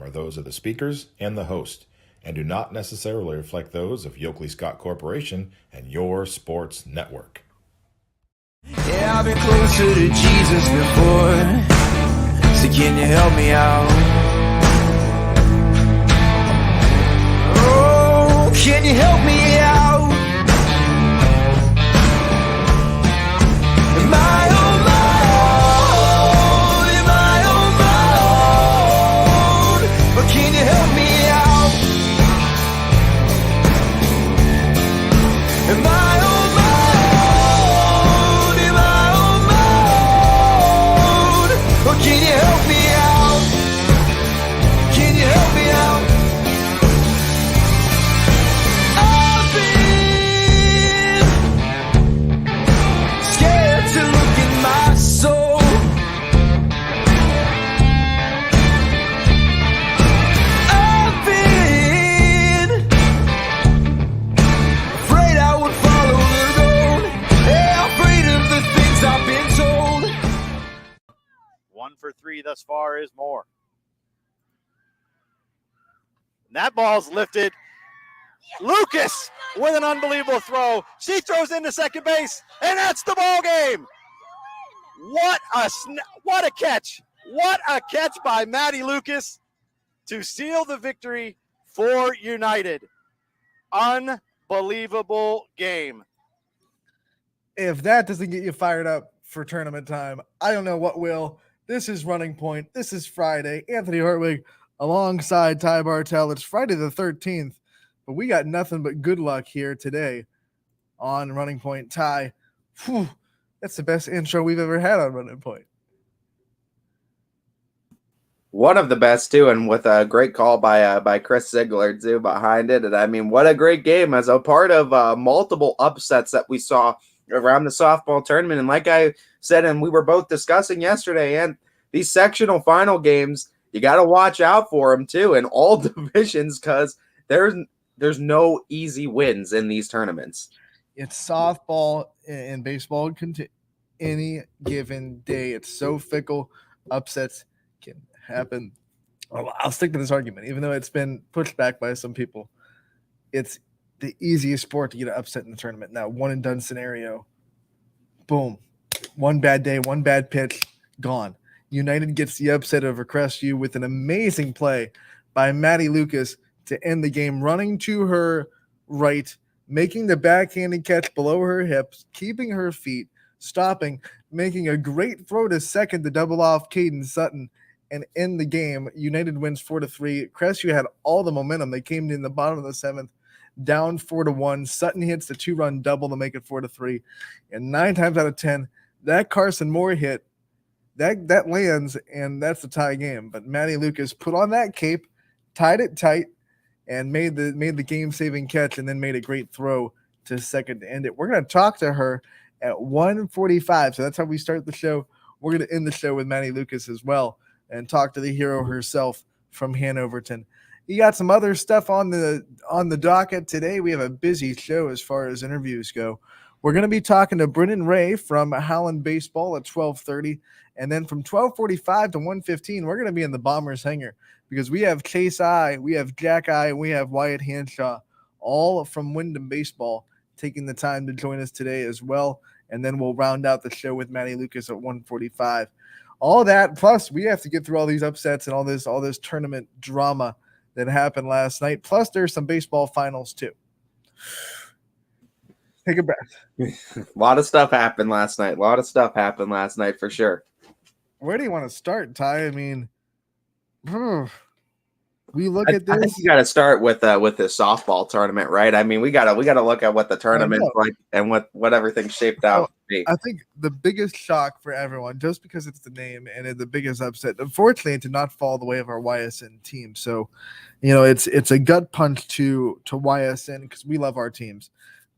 are those of the speakers and the host, and do not necessarily reflect those of Yoakley Scott Corporation and your sports network. Yeah, I've been closer to Jesus before, so can you help me out? Oh, can you help me out? Am I on my own? Am I on my own? But can you help me out? Am I on my own? Am I on my own? Or can you help me out? Can you help me out? I've been scared to look in my soul. I've been afraid I would follow the road. Yeah, afraid of the things I've been told. 1 for 3 thus far is more. And that ball's lifted. Lucas with an unbelievable throw. She throws into second base, and that's the ball game. What a catch. What a catch by Maddie Lucas to seal the victory for United. Unbelievable game. If that doesn't get you fired up for tournament time, I don't know what will. This is Running Point. This is Friday. Anthony Hartwig alongside Ty Bartell. It's Friday the 13th, but we got nothing but good luck here today on Running Point. Ty, whew, that's the best intro we've ever had on Running Point. One of the best too, and with a great call by Chris Ziegler too behind it. And I mean, what a great game as a part of multiple upsets that we saw around the softball tournament. And like I said, and we were both discussing yesterday, and these sectional final games, you got to watch out for them too in all divisions, because there's no easy wins in these tournaments. It's softball and baseball any given day. It's so fickle. Upsets can happen. I'll stick to this argument, even though it's been pushed back by some people. It's the easiest sport to get an upset in the tournament. Now, one and done scenario, boom, one bad day, one bad pitch, gone. United gets the upset over Crestview with an amazing play by Maddie Lucas to end the game, running to her right, making the backhanded catch below her hips, keeping her feet, stopping, making a great throw to second to double off Caden Sutton, and end the game. United wins 4-3. Crestview had all the momentum. They came in the bottom of the seventh, down 4-1. Sutton hits the 2-run double to make it 4-3. And 9 times out of 10, that Carson Moore hit, that lands, and that's the tie game. But Maddie Lucas put on that cape, tied it tight, and made the game-saving catch, and then made a great throw to second to end it. We're going to talk to her at 1:45, so that's how we start the show. We're going to end the show with Maddie Lucas as well and talk to the hero herself from Hanoverton. You got some other stuff on the docket today. We have a busy show as far as interviews go. We're going to be talking to Brennan Ray from Howland Baseball at 12:30, and then from 12:45 to 1:15, we're going to be in the Bombers hangar because we have Chase I, we have Jack I, and we have Wyatt Handshaw, all from Windham Baseball, taking the time to join us today as well. And then we'll round out the show with Maddie Lucas at 1:45. All that, plus we have to get through all these upsets and all this tournament drama that happened last night. Plus there's some baseball finals too. Take a breath. A lot of stuff happened last night. For sure. Where do you want to start, Ty? I mean, we look at this. I think you got to start with the softball tournament, right? I mean, we got to look at what the tournament's like and what everything shaped out to be. I think the biggest shock for everyone, just because it's the name and the biggest upset, unfortunately, it did not fall the way of our YSN team. So, it's a gut punch to YSN because we love our teams.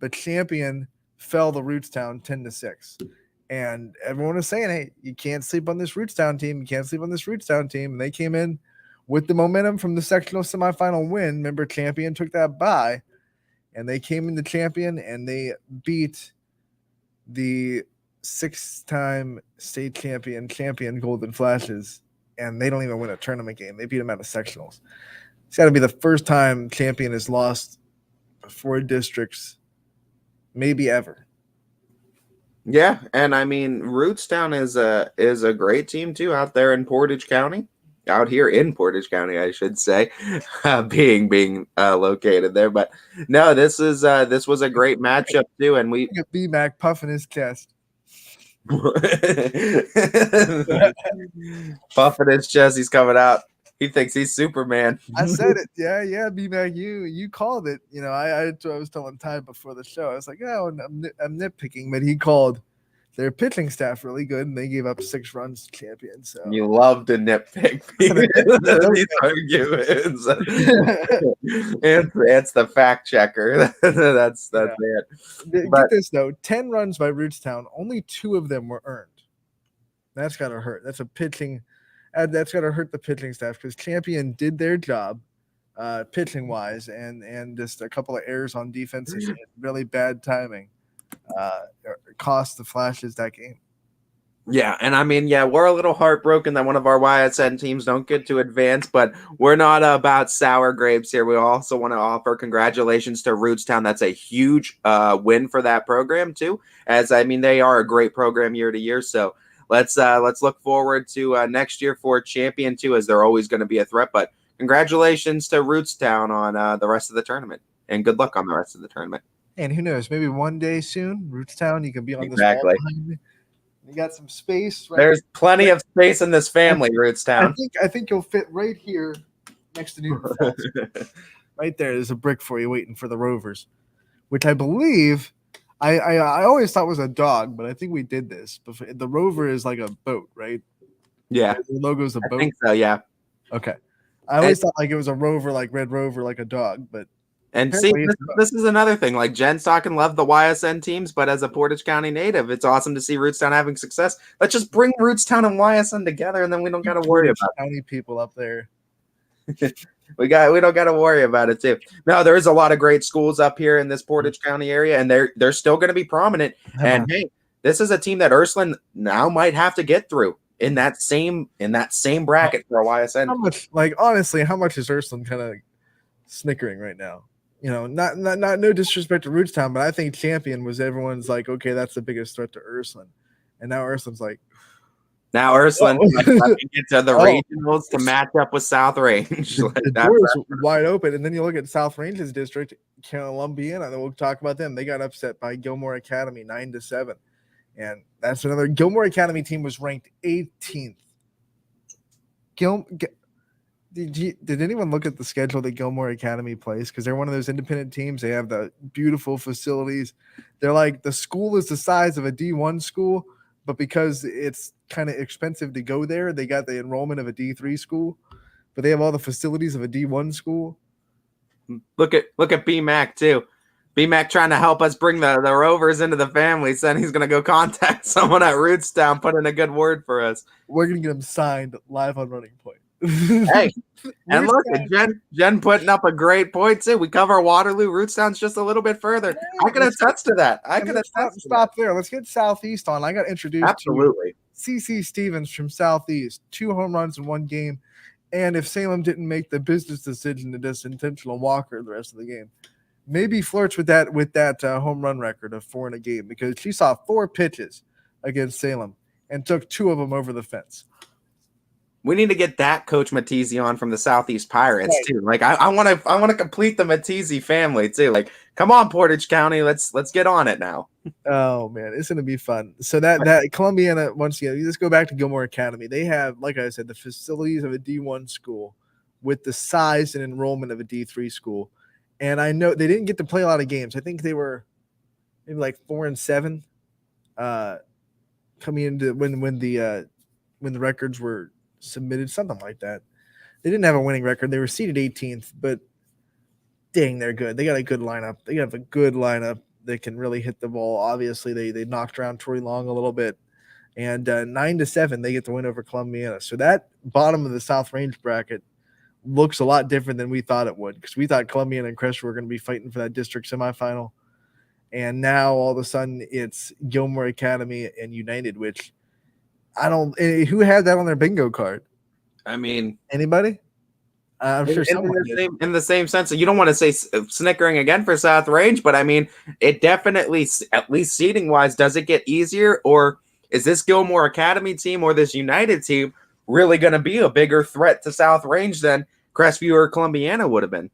But Champion fell to Rootstown 10-6. And everyone was saying, hey, you can't sleep on this Rootstown team. You can't sleep on this Rootstown team. And they came in with the momentum from the sectional semifinal win. Remember, Champion took that bye. And they came into Champion and they beat the 6-time state champion Golden Flashes and they don't even win a tournament game. They beat them out of sectionals. It's got to be the first time Champion has lost 4 districts, maybe ever. Yeah, and I mean Rootstown is a great team too out there in Portage County. Out here in Portage County, I should say, being located there. But no, this was a great matchup too, and we Look at BMAC puffing his chest. puffing his chest. He's coming out. He thinks he's Superman. I said it. Yeah, BMAC, you called it. You know, I was telling Ty before the show. I was like, oh, I'm nitpicking, but he called their pitching staff really good, and they gave up 6 runs to Champion. So You love to nitpick these arguments. It's the fact checker. That's Yeah. it. Get But- this though, 10 runs by Rootstown, only 2 of them were earned. That's gotta hurt. That's gotta hurt the pitching staff because Champion did their job, pitching wise, and just a couple of errors on defense and really bad timing cost the Flashes that game. Yeah, and I mean, yeah, we're a little heartbroken that one of our YSN teams don't get to advance, but we're not about sour grapes here. We also want to offer congratulations to Rootstown. That's a huge win for that program too, as I mean, they are a great program year to year. So let's look forward to next year for Champion too, as they're always going to be a threat. But congratulations to Rootstown on the rest of the tournament, and good luck on the rest of the tournament. And who knows, maybe one day soon, Rootstown, you can be on Exactly. this wall behind me. You got some space. Right? There's plenty of space in this family, I Rootstown. think you'll fit right here next to Newton Falls. Right there, there's a brick for you waiting for the Rovers, which I believe I always thought was a dog, but I think we did this before. The Rover is like a boat, right? Yeah, The logo's a I boat. think so. Yeah. Okay. I always thought like it was a rover, like Red Rover, like a dog, but And see, apparently this is another thing. Like Jen's talking, love the YSN teams, but as a Portage County native, it's awesome to see Rootstown having success. Let's just bring Rootstown and YSN together, and then we don't got to worry about county people up there. we don't got to worry about it too. No, there is a lot of great schools up here in this Portage County area, and they're still going to be prominent. And hey, this is a team that Ursuline now might have to get through in that same bracket for a YSN. How much, like honestly, how much is Ursuline kind of snickering right now? You know, not no disrespect to Rootstown, but I think Champion was everyone's like, okay, that's the biggest threat to Ursuline, and now Ursuline's like, Now Ursuline can get to the Oh. regionals to match up with South Range. Like, the that's door is wide open. And then you look at South Range's district, Columbiana, and then we'll talk about them. They got upset by Gilmore Academy 9-7, and that's another Gilmore Academy team was ranked 18th. Did anyone look at the schedule that Gilmore Academy plays? Because they're one of those independent teams. They have the beautiful facilities. They're like, the school is the size of a D1 school, but because it's kind of expensive to go there, they got the enrollment of a D3 school, but they have all the facilities of a D1 school. Look at BMAC too. BMAC trying to help us bring the Rovers into the family. Said he's gonna go contact someone at Rootstown, put in a good word for us. We're gonna get them signed live on Running Point. Hey, and look at Jen putting up a great point too. We cover Waterloo. Rootstown's just a little bit further. I can attest to that. I can attest to stop there. Let's get Southeast on. I got introduced that. Absolutely. to CC Stevens from Southeast, 2 home runs in 1 game. And if Salem didn't make the business decision to just intentional walker the rest of the game, maybe flirts with that home run record of 4 in a game, because she saw 4 pitches against Salem and took 2 of them over the fence. We need to get that Coach Matese on from the Southeast Pirates too. Like I want to complete the Matese family too. Like, come on, Portage County, let's get on it now. Oh man, it's gonna be fun. So that Columbiana, once again, you just go back to Gilmore Academy. They have, like I said, the facilities of a D1 school with the size and enrollment of a D3 school. And I know they didn't get to play a lot of games. I think they were maybe like 4-7 coming into when the records were submitted, something like that. They didn't have a winning record. They were seeded 18th, but dang, they're good. They got a good lineup. They have a good lineup that can really hit the ball. Obviously, they knocked around Troy Long a little bit, and 9-7 they get the win over Columbiana. So that bottom of the South Range bracket looks a lot different than we thought it would, because we thought Columbiana and Crest were going to be fighting for that district semifinal, and now all of a sudden it's Gilmore Academy and United, which I don't. Who had that on their bingo card? I mean, Anybody? I'm sure in someone the did. in the same sense, you don't want to say snickering again for South Range, but I mean, it definitely, at least seating wise, does it get easier, or is this Gilmore Academy team or this United team really going to be a bigger threat to South Range than Crestview or Columbiana would have been?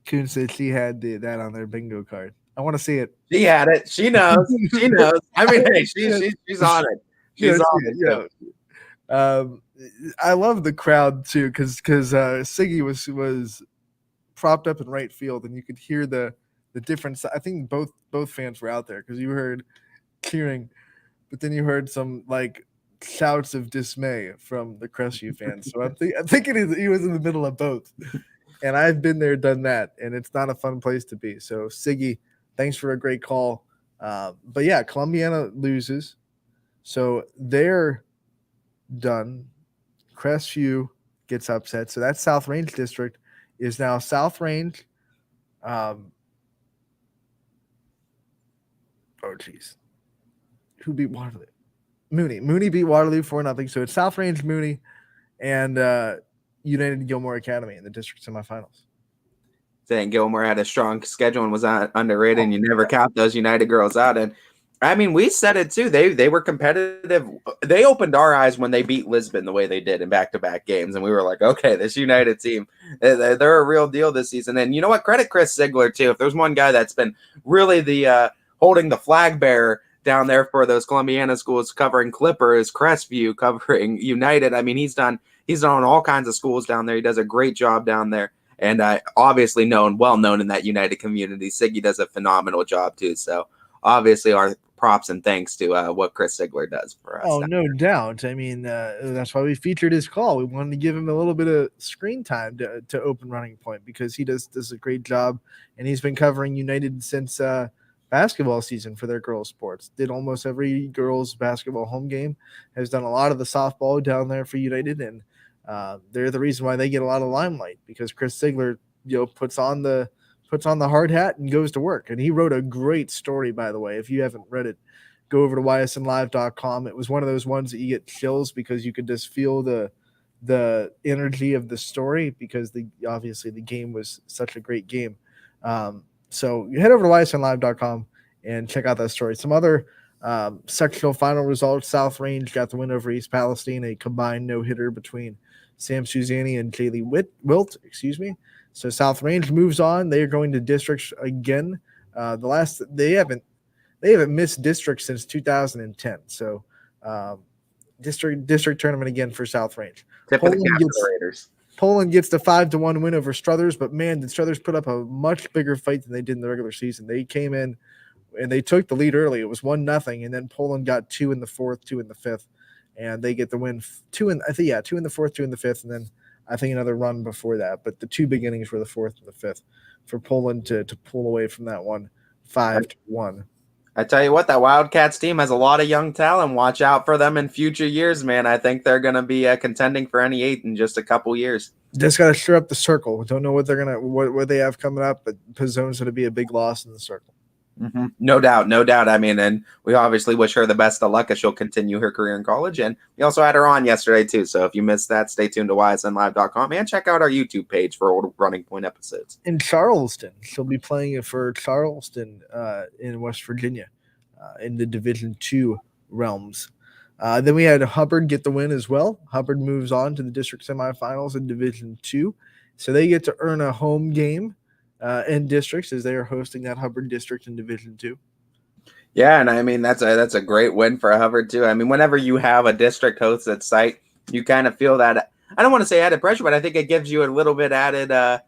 Coon said she had that on their bingo card. I want to see it. She had it. She knows. She knows. I mean, hey, she's on it. She's on it. Yeah. I love the crowd too, because Siggy was propped up in right field, and you could hear the difference. I think both fans were out there because you heard cheering, but then you heard some like shouts of dismay from the Crestview fans. So I'm thinking he was in the middle of both. And I've been there, done that, and it's not a fun place to be. So, Siggy, thanks for a great call. But yeah, Columbiana loses. So they're done. Crestview gets upset. So that South Range district is now South Range. Oh, geez. Who beat Waterloo? Mooney. Mooney beat Waterloo 4-0. So it's South Range, Mooney, and United Gilmore Academy in the district semifinals. Saying Gilmore had a strong schedule and was underrated, and you never count those United girls out. And I mean, we said it too. They were competitive. They opened our eyes when they beat Lisbon the way they did in back-to-back games, and we were like, okay, this United team, they're a real deal this season. And you know what? Credit Chris Ziegler too. If there's one guy that's been really the holding the flag bearer down there for those Columbiana schools, covering Clippers, Crestview, covering United. I mean, he's done all kinds of schools down there. He does a great job down there. And obviously well known in that United community. Siggy does a phenomenal job too. So obviously our props and thanks to what Chris Ziegler does for us. Oh, no doubt. I mean, that's why we featured his call. We wanted to give him a little bit of screen time to open Running Point, because he does a great job. And he's been covering United since basketball season for their girls sports. Did almost every girls basketball home game, has done a lot of the softball down there for United, and they're the reason why they get a lot of limelight, because Chris Ziegler, puts on the hard hat and goes to work. And he wrote a great story, by the way. If you haven't read it, go over to ysnlive.com. It was one of those ones that you get chills because you could just feel the energy of the story, because obviously the game was such a great game. So you head over to ysnlive.com and check out that story. Some other sectional final results. South Range got the win over East Palestine, a combined no-hitter between Sam Suzanne and Jaylee Wilt. So South Range moves on. They are going to districts again. They haven't missed districts since 2010. So district tournament again for South Range. Poland gets the 5-1 win over Struthers, but man, did Struthers put up a much bigger fight than they did in the regular season. They came in and they took the lead early. It was 1-0, and then Poland got 2 in the fourth, 2 in the fifth, and they get the win. 2 in the fourth, 2 in the fifth, and then I think another run before that. But the two big innings were the fourth and the fifth for Poland to pull away from that one, 5-1. I tell you what, that Wildcats team has a lot of young talent. Watch out for them in future years, man. I think they're going to be contending for any 8 in just a couple years. Just got to stir up the circle. Don't know what they have coming up, but Pizzone's going to be a big loss in the circle. Mm-hmm. No doubt. I mean, and we obviously wish her the best of luck as she'll continue her career in college. And we also had her on yesterday too. So if you missed that, stay tuned to ysnlive.com and check out our YouTube page for old Running Point episodes. In Charleston, she'll be playing it for Charleston in West Virginia in the Division II realms. Then we had Hubbard get the win as well. Hubbard moves on to the district semifinals in Division II. So they get to earn a home game in districts, as they are hosting that Hubbard district in Division II. Yeah, and I mean that's a great win for Hubbard too. I mean, whenever you have a district hosted site, you kind of feel that, I don't want to say added pressure, but I think it gives you a little bit added. I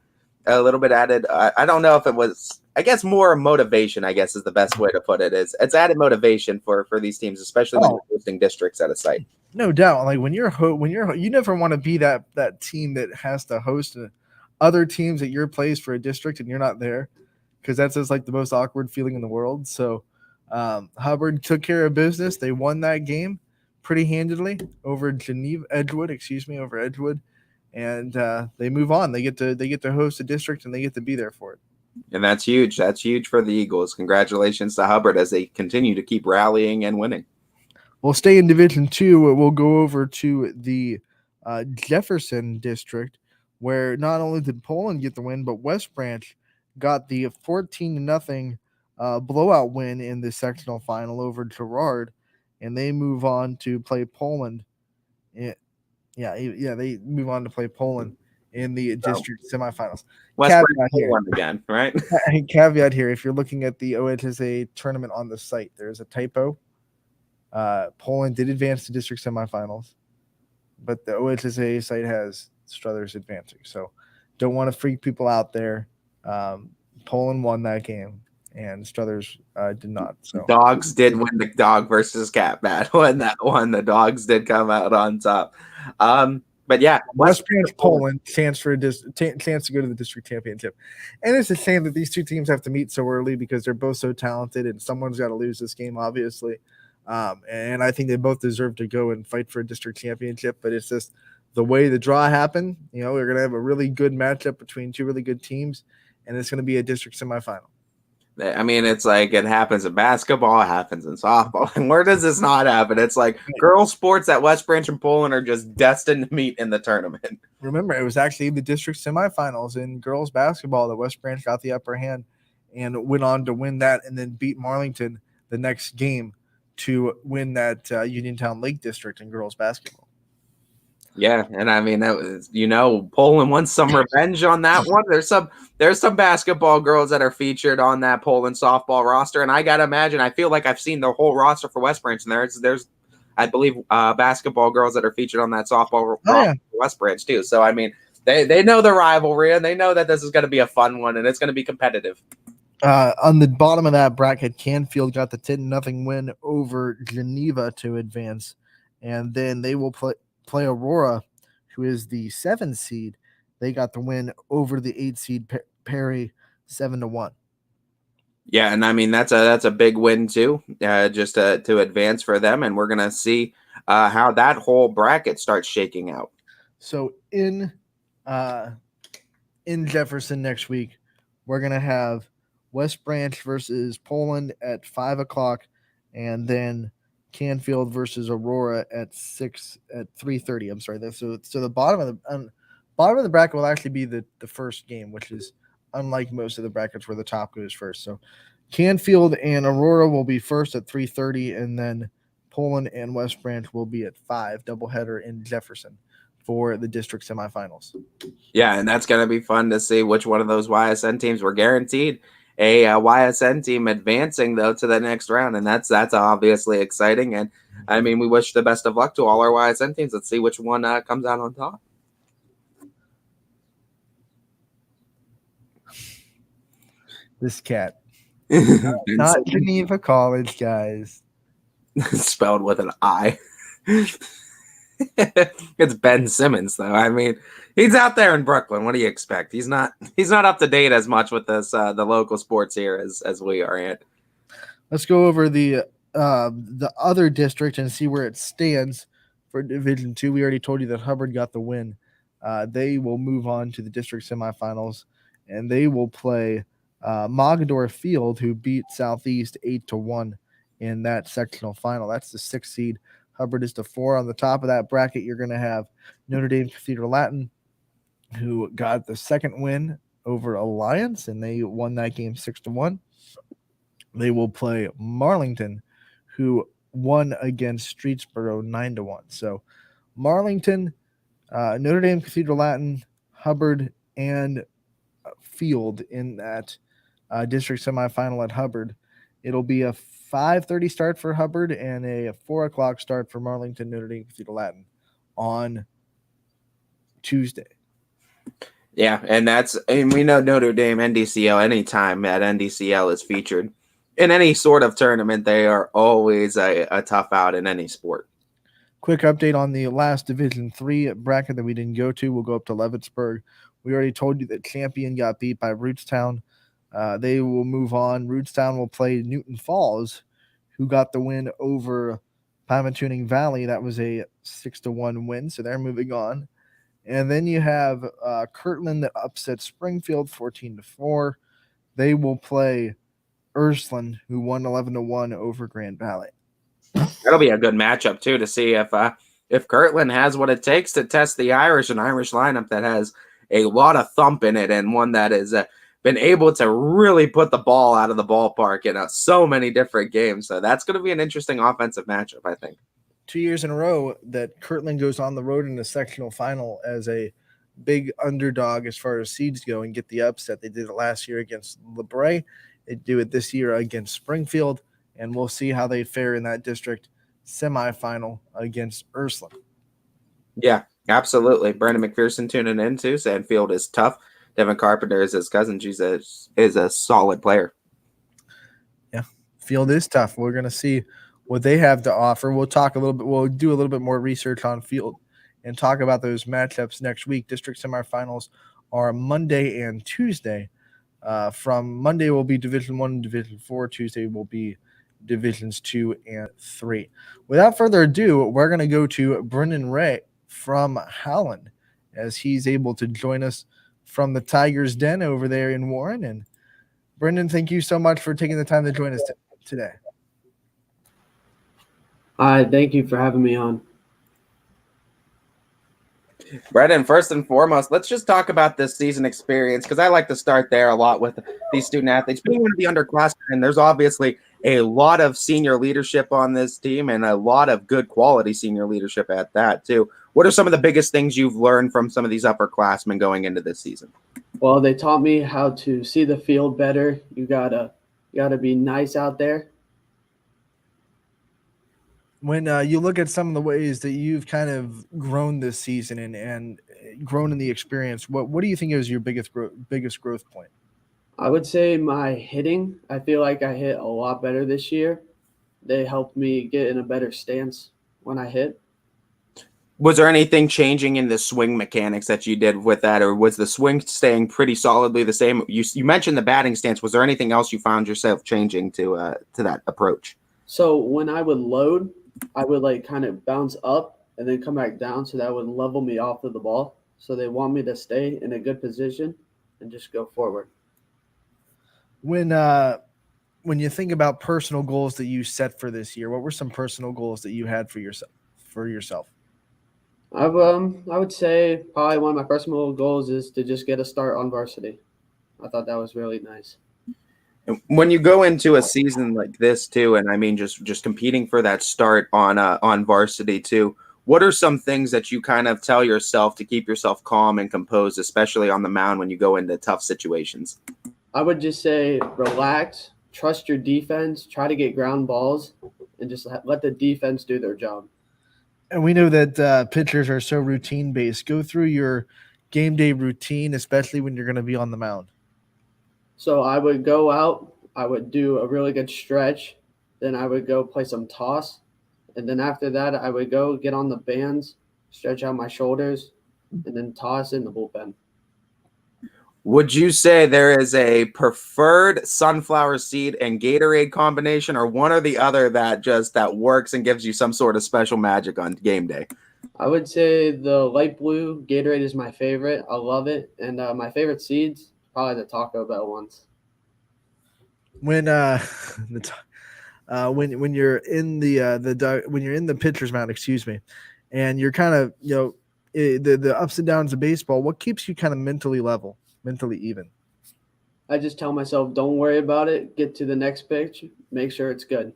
don't know if it was, I guess more motivation, I guess is the best way to put it. It's added motivation for these teams, especially when you're hosting districts at a site. No doubt. Like when you're you never want to be that team that has to host other teams at your place for a district and you're not there, because that's just like the most awkward feeling in the world. So Hubbard took care of business. They won that game pretty handedly over Edgewood, and they move on. They get to host a district and they get to be there for it. And that's huge. That's huge for the Eagles. Congratulations to Hubbard as they continue to keep rallying and winning. We'll stay in Division II. We'll go over to the Jefferson district, where not only did Poland get the win, but West Branch got the 14-0 blowout win in the sectional final over Girard, and they move on to play Poland. They move on to play Poland in the district semifinals. West Caveat Branch here. won again, right? Caveat here: if you're looking at the OHSA tournament on the site, there's a typo. Poland did advance to district semifinals, but the OHSA site has Struthers advancing. So don't want to freak people out there. Poland won that game, and Struthers did not. So Dogs did win the dog versus cat battle, and that one the dogs did come out on top. But yeah, West Branch Poland chance for chance to go to the district championship, and it's a shame that these two teams have to meet so early because they're both so talented, and someone's got to lose this game, obviously. And I think they both deserve to go and fight for a district championship, but it's just the way the draw happened. We're going to have a really good matchup between two really good teams, and it's going to be a district semifinal. I mean, it's like it happens in basketball, it happens in softball. And where does this not happen? It's like girls' sports at West Branch and Poland are just destined to meet in the tournament. Remember, it was actually the district semifinals in girls' basketball that West Branch got the upper hand and went on to win that and then beat Marlington the next game to win that Uniontown Lake District in girls' basketball. Yeah, and I mean that was, Poland wants some revenge on that one. There's some basketball girls that are featured on that Poland softball roster, and I gotta imagine. I feel like I've seen the whole roster for West Branch, and there's I believe basketball girls that are featured on that softball roster for West Branch too. So I mean, they know the rivalry, and they know that this is going to be a fun one, and it's going to be competitive. On the bottom of that bracket, Canfield got the 10-0 win over Geneva to advance, and then they will play Aurora, who is the 7th seed. They got the win over the 8th seed Perry 7-1. Yeah, and I mean that's a big win too, just to advance for them, and we're gonna see how that whole bracket starts shaking out. So in Jefferson next week, we're gonna have West Branch versus Poland at 5:00, and then Canfield versus Aurora at 3:30. I'm sorry. So the bottom of the bracket will actually be the first game, which is unlike most of the brackets where the top goes first. So Canfield and Aurora will be first at 3:30, and then Poland and West Branch will be at 5, doubleheader in Jefferson for the district semifinals. Yeah, and that's going to be fun to see which one of those YSN teams. We're guaranteed a YSN team advancing though to the next round, and that's obviously exciting. And I mean, we wish the best of luck to all our YSN teams. Let's see which one comes out on top. This cat, not Geneva College, guys. Spelled with an I. It's Ben Simmons, though. I mean, he's out there in Brooklyn. What do you expect? He's not up to date as much with this the local sports here as we are at. Let's go over the other district and see where it stands for Division 2. We already told you that Hubbard got the win. They will move on to the district semifinals, and they will play Mogador Field, who beat Southeast 8-1 in that sectional final. That's the 6th seed. Hubbard is the 4. On the top of that bracket, you're going to have Notre Dame Cathedral Latin, who got the 2nd win over Alliance, and they won that game 6-1. They will play Marlington, who won against Streetsboro 9-1. So Marlington, Notre Dame Cathedral Latin, Hubbard, and Field in that district semifinal at Hubbard. It'll be a 5:30 start for Hubbard and a 4:00 start for Marlington Notre Dame Cathedral Latin on Tuesday. Yeah, and we know Notre Dame NDCL, anytime that NDCL is featured in any sort of tournament, they are always a tough out in any sport. Quick update on the last Division 3 bracket that we didn't go to. We'll go up to Leavittsburg. We already told you that Champion got beat by Rootstown. They will move on. Rootstown will play Newton Falls, who got the win over Pymatuning Valley. That was a 6-1 win, so they're moving on. And then you have Kirtland that upset Springfield 14-4. They will play Ursuline, who won 11-1 over Grand Valley. That'll be a good matchup too to see if if Kirtland has what it takes to test the Irish, an Irish lineup that has a lot of thump in it and one that has been able to really put the ball out of the ballpark in so many different games. So that's going to be an interesting offensive matchup, I think. 2 years in a row that Kirtland goes on the road in the sectional final as a big underdog as far as seeds go and get the upset. They did it last year against LeBray. They do it this year against Springfield, and we'll see how they fare in that district semifinal against Ursuline. Yeah, absolutely. Brandon McPherson tuning in too. Sandfield is tough. Devin Carpenter is his cousin. She's is a solid player. Yeah, field is tough. We're going to see what they have to offer. We'll talk a little bit. We'll do a little bit more research on field and talk about those matchups next week. District semifinals are Monday and Tuesday. From Monday will be Division 1 and Division 4. Tuesday will be Divisions 2 and 3. Without further ado, we're going to go to Brendan Ray from Howland as he's able to join us from the Tigers Den over there in Warren. And Brendan, thank you so much for taking the time to join us today. Hi, thank you for having me on. Brendan, first and foremost, let's just talk about this season experience because I like to start there a lot with these student athletes. Being one of the underclassmen, there's obviously a lot of senior leadership on this team and a lot of good quality senior leadership at that too. What are some of the biggest things you've learned from some of these upperclassmen going into this season? Well, they taught me how to see the field better. You gotta be nice out there. When you look at some of the ways that you've kind of grown this season and grown in the experience, what do you think is your biggest growth point? I would say my hitting. I feel like I hit a lot better this year. They helped me get in a better stance when I hit. Was there anything changing in the swing mechanics that you did with that, or was the swing staying pretty solidly the same? You mentioned the batting stance. Was there anything else you found yourself changing to that approach? So when I would load, I would like kind of bounce up and then come back down, so that would level me off of the ball. So they want me to stay in a good position and just go forward. When you think about personal goals that you set for this year, what were some personal goals that you had for yourself? I would say probably one of my personal goals is to just get a start on varsity. I thought that was really nice. When you go into a season like this too, and I mean just competing for that start on varsity too, what are some things that you kind of tell yourself to keep yourself calm and composed, especially on the mound when you go into tough situations? I would just say relax, trust your defense, try to get ground balls, and just let the defense do their job. And we know that pitchers are so routine-based. Go through your game day routine, especially when you're going to be on the mound. So I would go out, I would do a really good stretch, then I would go play some toss, and then after that I would go get on the bands, stretch out my shoulders, and then toss in the bullpen. Would you say there is a preferred sunflower seed and Gatorade combination, or one or the other that works and gives you some sort of special magic on game day? I would say the light blue Gatorade is my favorite. I love it. And my favorite seeds, probably the Taco Bell ones. When when you're in the pitcher's mound, and you're kind of the ups and downs of baseball, what keeps you kind of mentally even? I just tell myself, don't worry about it. Get to the next pitch. Make sure it's good.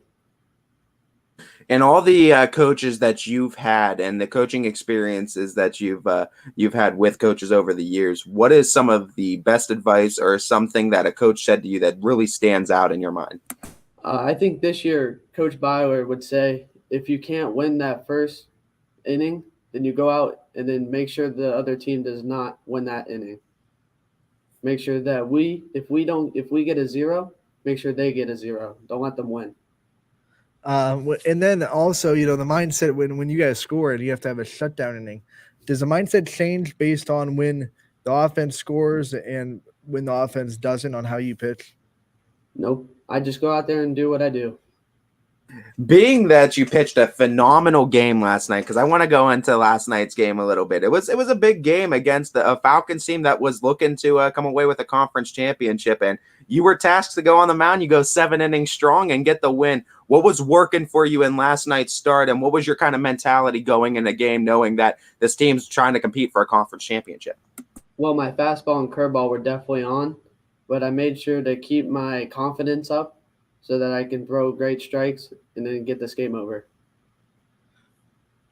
And all the coaches that you've had and the coaching experiences that you've had with coaches over the years, what is some of the best advice or something that a coach said to you that really stands out in your mind? I think this year, Coach Byler would say, if you can't win that first inning, then you go out and then make sure the other team does not win that inning. Make sure that if we get a 0, make sure they get a 0. Don't let them win. And then also, the mindset when you guys score and you have to have a shutdown inning, does the mindset change based on when the offense scores and when the offense doesn't on how you pitch? Nope. I just go out there and do what I do. Being that you pitched a phenomenal game last night, because I want to go into last night's game a little bit. It was a big game against a Falcons team that was looking to come away with a conference championship, and you were tasked to go on the mound. You go 7 innings strong and get the win. What was working for you in last night's start, and what was your kind of mentality going in the game, knowing that this team's trying to compete for a conference championship? Well, my fastball and curveball were definitely on, but I made sure to keep my confidence up so that I can throw great strikes and then get this game over.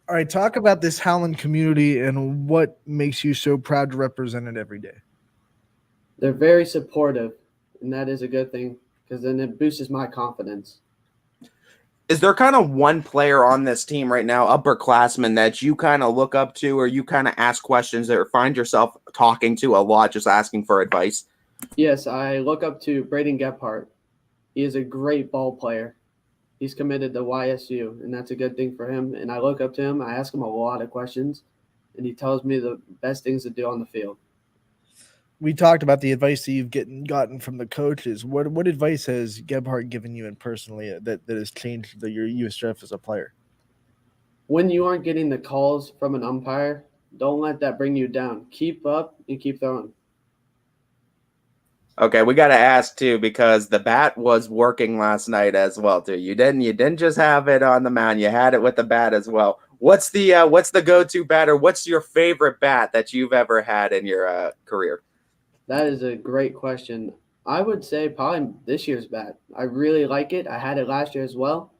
All right, talk about this Howland community and what makes you so proud to represent it every day. They're very supportive, and that is a good thing because then it boosts my confidence. Is there kind of one player on this team right now, upperclassman, that you kind of look up to, or you kind of ask questions or find yourself talking to a lot, just asking for advice? Yes, I look up to Braden Gephardt. He is a great ball player. He's committed to YSU, and that's a good thing for him. And I look up to him. I ask him a lot of questions, and he tells me the best things to do on the field. We talked about the advice that you've gotten from the coaches. What advice has Gebhardt given you and personally that has changed your USF as a player? When you aren't getting the calls from an umpire, don't let that bring you down. Keep up and keep throwing. Okay, we got to ask too, because the bat was working last night as well too. You didn't just have it on the mound; you had it with the bat as well. What's the go-to bat, or what's your favorite bat that you've ever had in your career? That is a great question. I would say probably this year's bat. I really like it. I had it last year as well,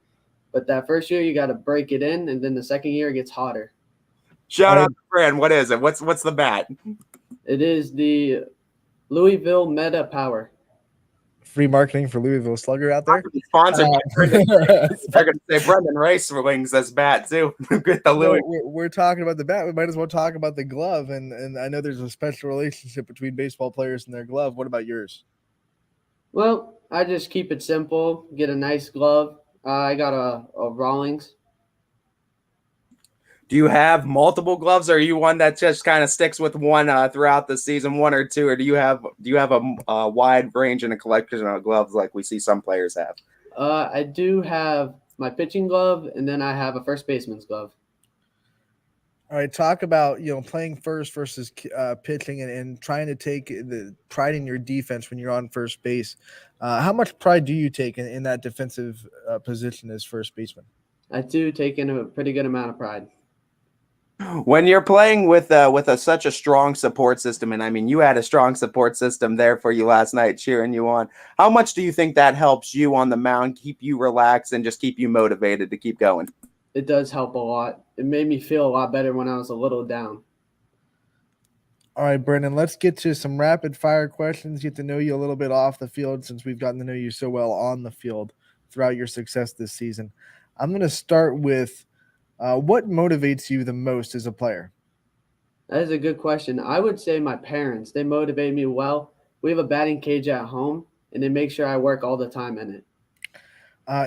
but that first year you got to break it in, and then the second year it gets hotter. Shout out to Fran. What is it? What's the bat? It is the Louisville Meta Power. Free marketing for Louisville Slugger out there. Sponsored by Brendan. They're going to say Brendan Rice wings this bat too. Get the Louis. We're talking about the bat. We might as well talk about the glove. And I know there's a special relationship between baseball players and their glove. What about yours? Well, I just keep it simple. Get a nice glove. I got a Rawlings. Do you have multiple gloves, or are you one that just kind of sticks with one throughout the season, one or two, or do you have a wide range and a collection of gloves like we see some players have? I do have my pitching glove, and then I have a first baseman's glove. All right, talk about playing first versus pitching and trying to take the pride in your defense when you're on first base. How much pride do you take in that defensive position as first baseman? I do take in a pretty good amount of pride. When you're playing with such a strong support system, and I mean, you had a strong support system there for you last night, cheering you on. How much do you think that helps you on the mound, keep you relaxed, and just keep you motivated to keep going? It does help a lot. It made me feel a lot better when I was a little down. All right, Brendan, let's get to some rapid fire questions. Get to know you a little bit off the field since we've gotten to know you so well on the field throughout your success this season. I'm going to start with what motivates you the most as a player? That is a good question. I would say my parents. They motivate me well. We have a batting cage at home, and they make sure I work all the time in it.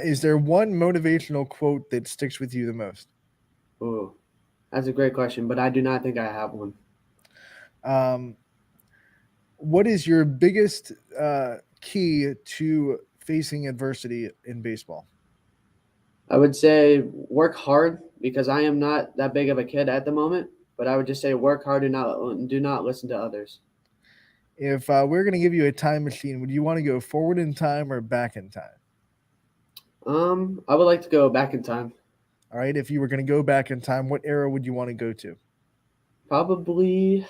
Is there one motivational quote that sticks with you the most? Ooh, that's a great question, but I do not think I have one. What is your biggest key to facing adversity in baseball? I would say work hard, because I am not that big of a kid at the moment, but I would just say work hard and do not listen to others. If we're going to give you a time machine, would you want to go forward in time or back in time? I would like to go back in time. All right. If you were going to go back in time, what era would you want to go to? Probably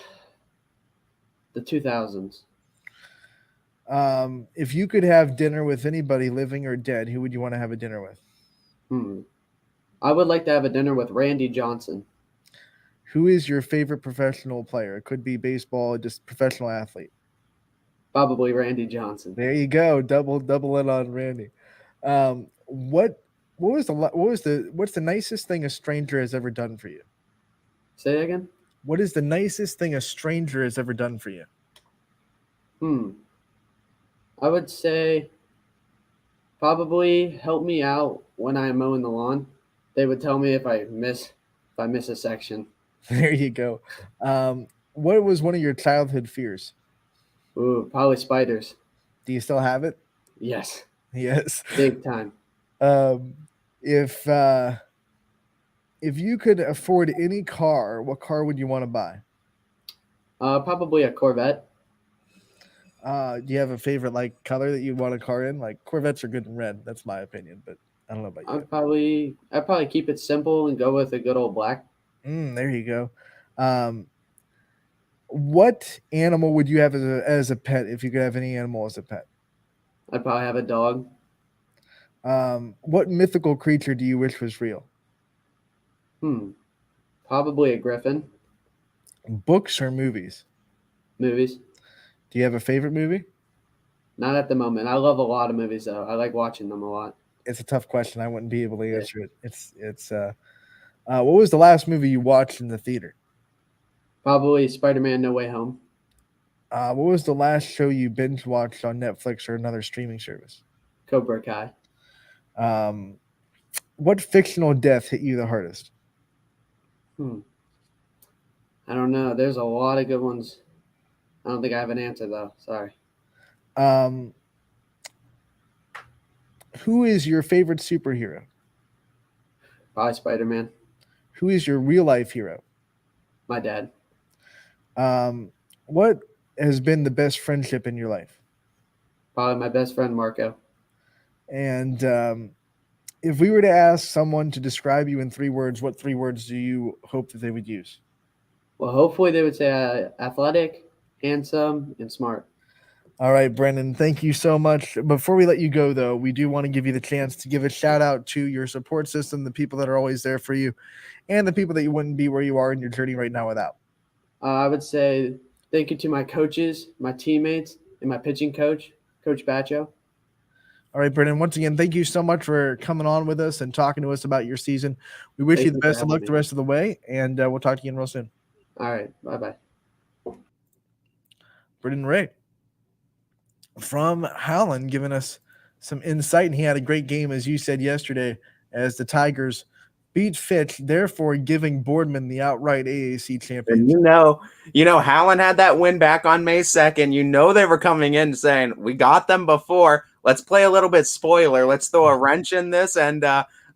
the 2000s. If you could have dinner with anybody, living or dead, who would you want to have a dinner with? I would like to have a dinner with Randy Johnson. Who is your favorite professional player? It could be baseball, just professional athlete. Probably Randy Johnson. There you go. Double it on Randy. What's the nicest thing a stranger has ever done for you? Say it again? What is the nicest thing a stranger has ever done for you? I would say probably help me out when I'm mowing the lawn. They would tell me if I miss a section. There you go. What was one of your childhood fears? Ooh, probably spiders. Do you still have it? Yes. Yes. Big time. If you could afford any car, what car would you want to buy? Probably a Corvette. Do you have a favorite like color that you want a car in? Like Corvettes are good in red. That's my opinion, but I don't know about you. I'd probably keep it simple and go with a good old black. There you go. What animal would you have as a pet if you could have any animal as a pet? I'd probably have a dog. What mythical creature do you wish was real? Probably a griffin. Books or movies? Movies. Do you have a favorite movie? Not at the moment. I love a lot of movies though. I like watching them a lot. It's a tough question. I wouldn't be able to answer it. It's what was the last movie you watched in the theater? Probably Spider-Man: No Way Home. What was the last show you binge watched on Netflix or another streaming service? Cobra Kai. What fictional death hit you the hardest? I don't know. There's a lot of good ones. I don't think I have an answer though. Sorry. Who is your favorite superhero? Probably Spider-Man. Who is your real life hero? My dad. What has been the best friendship in your life? Probably my best friend Marco. And if we were to ask someone to describe you in 3 words, what 3 words do you hope that they would use? Well, hopefully they would say athletic, handsome, and smart. All right, Brendan, thank you so much. Before we let you go, though, we do want to give you the chance to give a shout out to your support system, the people that are always there for you, and the people that you wouldn't be where you are in your journey right now without. I would say thank you to my coaches, my teammates, and my pitching coach, Coach Bacho. All right, Brendan, once again, thank you so much for coming on with us and talking to us about your season. We wish you the best of luck the rest of the way, and we'll talk to you again real soon. All right, bye-bye. Brendan Ray from Howland giving us some insight, and he had a great game, as you said yesterday, as the Tigers beat Fitch, therefore giving Boardman the outright AAC championship. And you know, Howland had that win back on May 2nd. You know they were coming in saying, we got them before. Let's play a little bit spoiler. Let's throw a wrench in this, and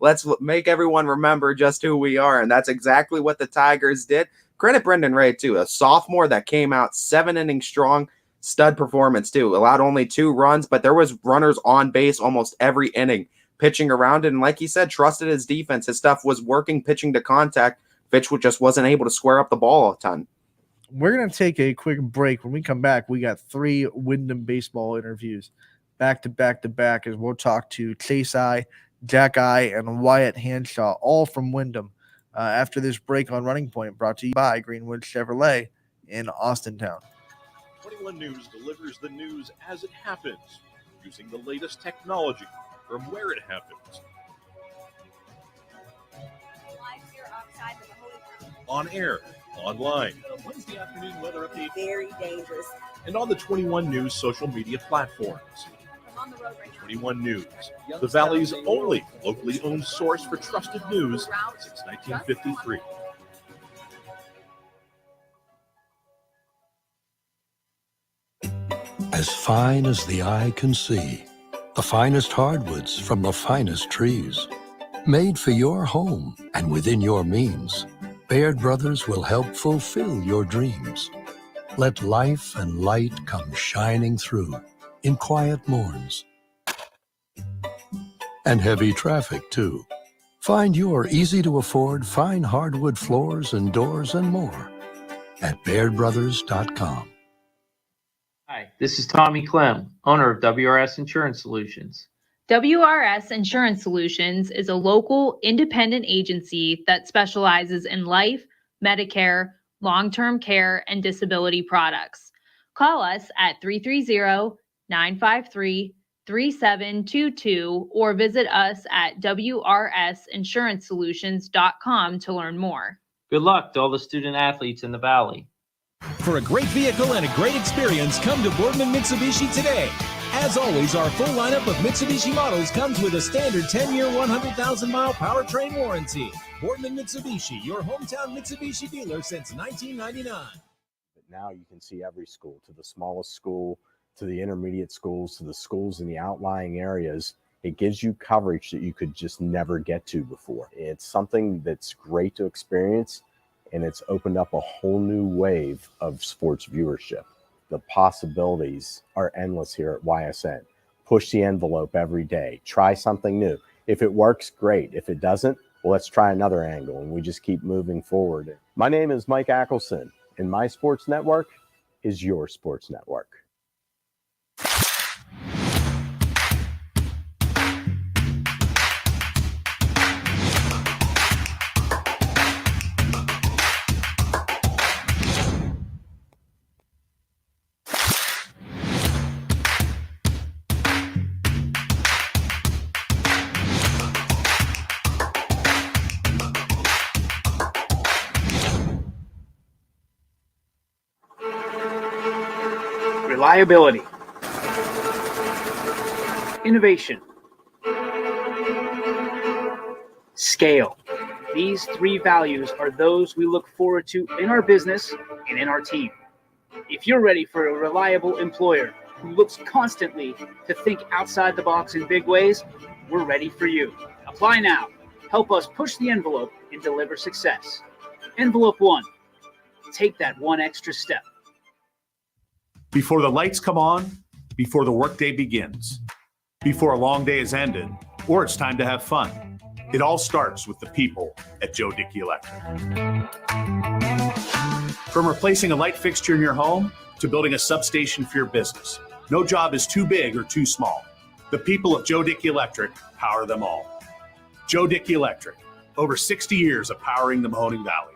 let's make everyone remember just who we are. And that's exactly what the Tigers did. Credit Brendan Ray, too, a sophomore that came out 7 innings strong. Stud performance, too. Allowed only 2 runs, but there was runners on base almost every inning, pitching around it. And like he said, trusted his defense. His stuff was working, pitching to contact. Fitch just wasn't able to square up the ball a ton. We're going to take a quick break. When we come back, we got 3 Windham baseball interviews back to back as we'll talk to Chase I, Jack I, and Wyatt Handshaw, all from Windham. After this break on Running Point, brought to you by Greenwood Chevrolet in Austintown. 21 News delivers the news as it happens, using the latest technology from where it happens. On air, online, Wednesday afternoon weather update, very dangerous, and on the 21 News social media platforms. I'm on the road right now. 21 News, the Valley's only locally owned source for trusted news since 1953. As fine as the eye can see, the finest hardwoods from the finest trees. Made for your home and within your means, Baird Brothers will help fulfill your dreams. Let life and light come shining through in quiet morns. And heavy traffic, too. Find your easy-to-afford fine hardwood floors and doors and more at BairdBrothers.com. Hi, this is Tommy Clem, owner of WRS Insurance Solutions. WRS Insurance Solutions is a local independent agency that specializes in life, Medicare, long-term care, and disability products. Call us at 330-953-3722 or visit us at wrsinsuranceSolutions.com to learn more. Good luck to all the student athletes in the Valley. For a great vehicle and a great experience, come to Boardman Mitsubishi today. As always, our full lineup of Mitsubishi models comes with a standard 10-year, 100,000-mile powertrain warranty. Boardman Mitsubishi, your hometown Mitsubishi dealer since 1999. But now you can see every school, to the smallest school, to the intermediate schools, to the schools in the outlying areas, It gives you coverage that you could just never get to before. It's something that's great to experience, and it's opened up a whole new wave of sports viewership. The possibilities are endless here at YSN. Push the envelope every day. Try something new. If it works, great. If it doesn't, well, let's try another angle, and we just keep moving forward. My name is Mike Ackelson, and my sports network is your sports network. Reliability, innovation, scale. These three values are those we look forward to in our business and in our team. If you're ready for a reliable employer who looks constantly to think outside the box in big ways, we're ready for you. Apply now. Help us push the envelope and deliver success. Envelope 1. Take that one extra step. Before the lights come on, before the workday begins, before a long day is ended, or it's time to have fun. It all starts with the people at Joe Dickey Electric. From replacing a light fixture in your home to building a substation for your business, no job is too big or too small. The people of Joe Dickey Electric power them all. Joe Dickey Electric, over 60 years of powering the Mahoning Valley.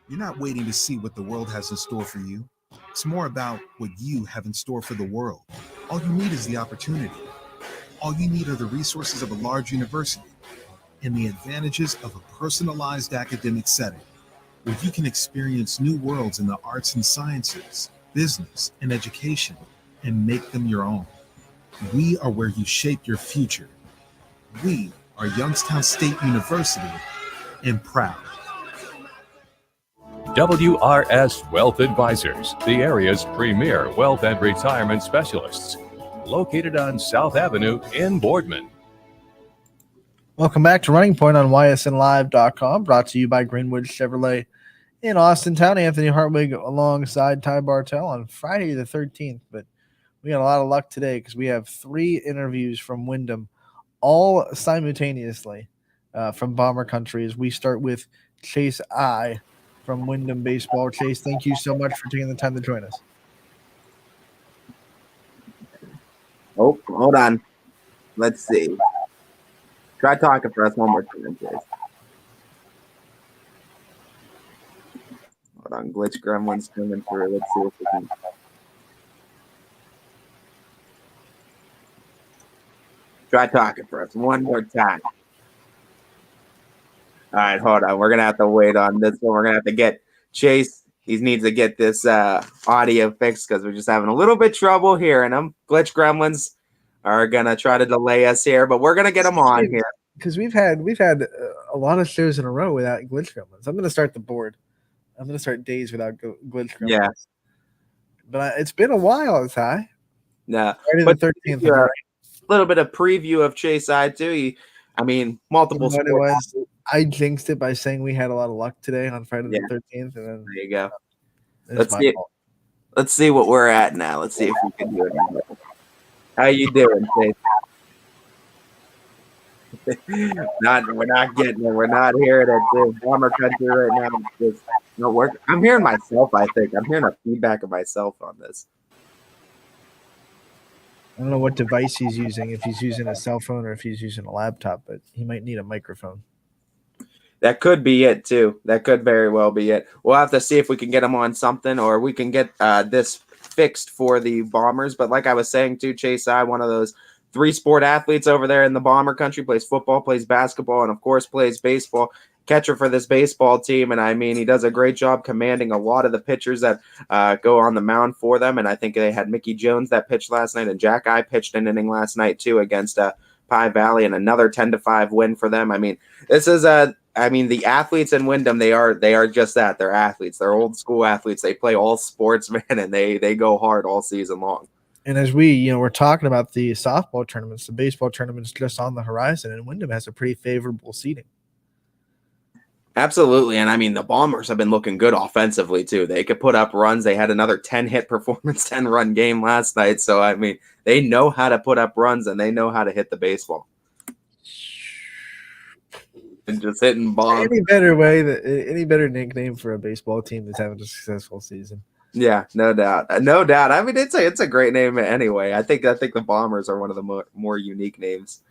You're not waiting to see what the world has in store for you. It's more about what you have in store for the world. All you need is the opportunity. All you need are the resources of a large university and the advantages of a personalized academic setting where you can experience new worlds in the arts and sciences, business, and education and make them your own. We are where you shape your future. We are Youngstown State University and proud. WRS Wealth Advisors, the area's premier wealth and retirement specialists, located on South Avenue in Boardman. Welcome back to Running Point on ysnlive.com, brought to you by Greenwood Chevrolet in Austintown. Anthony Hartwig alongside Ty Bartell on Friday the 13th. But we got a lot of luck today because we have 3 interviews from Windham, all simultaneously from Bomber Country. As we start with Chase I from Windham Baseball. Chase, thank you so much for taking the time to join us. Oh, hold on. Let's see. Try talking for us one more time, Chase. Hold on. Glitch Gremlin's coming through. Let's see if we can. Try talking for us one more time. All right, hold on. We're going to have to wait on this one. We're going to have to get Chase. He needs to get this audio fixed because we're just having a little bit trouble hearing him. Glitch Gremlins are going to try to delay us here, but we're going to get them on here. Because we've had a lot of shows in a row without Glitch Gremlins. I'm going to start the board. I'm going to start days without Glitch Gremlins. Yeah. But it's been a while, Ty. No. Friday the 13th. A little bit of preview of Chase I too. Multiple You know what it was? I jinxed it by saying we had a lot of luck today on Friday the 13th. And then there you go. Let's see what we're at now. Let's see if we can do it. How you doing, Chase? We're not getting it. We're not hearing it. Dude. Bomber Country right now. It's just not working. I'm hearing myself, I think. I'm hearing a feedback of myself on this. I don't know what device he's using, if he's using a cell phone or if he's using a laptop, but he might need a microphone. That could be it, too. That could very well be it. We'll have to see if we can get him on something or we can get this fixed for the Bombers. But like I was saying, too, Chase I, one of those 3-sport athletes over there in the Bomber Country, plays football, plays basketball, and, of course, plays baseball. Catcher for this baseball team, and he does a great job commanding a lot of the pitchers that go on the mound for them. And I think they had Mickey Jones that pitched last night, and Jack I pitched an inning last night too against Pie Valley, and another 10-5 win for them. This is the athletes in Windham. They are just that. They're athletes. They're old school athletes. They play all sports, man, and they go hard all season long. And as we're talking about the softball tournaments, the baseball tournament's just on the horizon, and Windham has a pretty favorable seating. Absolutely. And I mean, the Bombers have been looking good offensively too. They could put up runs. They had another 10-hit performance, 10-run game last night. So, I mean, they know how to put up runs and they know how to hit the baseball. And just hitting bombs. Any better nickname for a baseball team that's having a successful season? Yeah, no doubt. No doubt. I mean, it's a great name anyway. I think the Bombers are one of the more unique names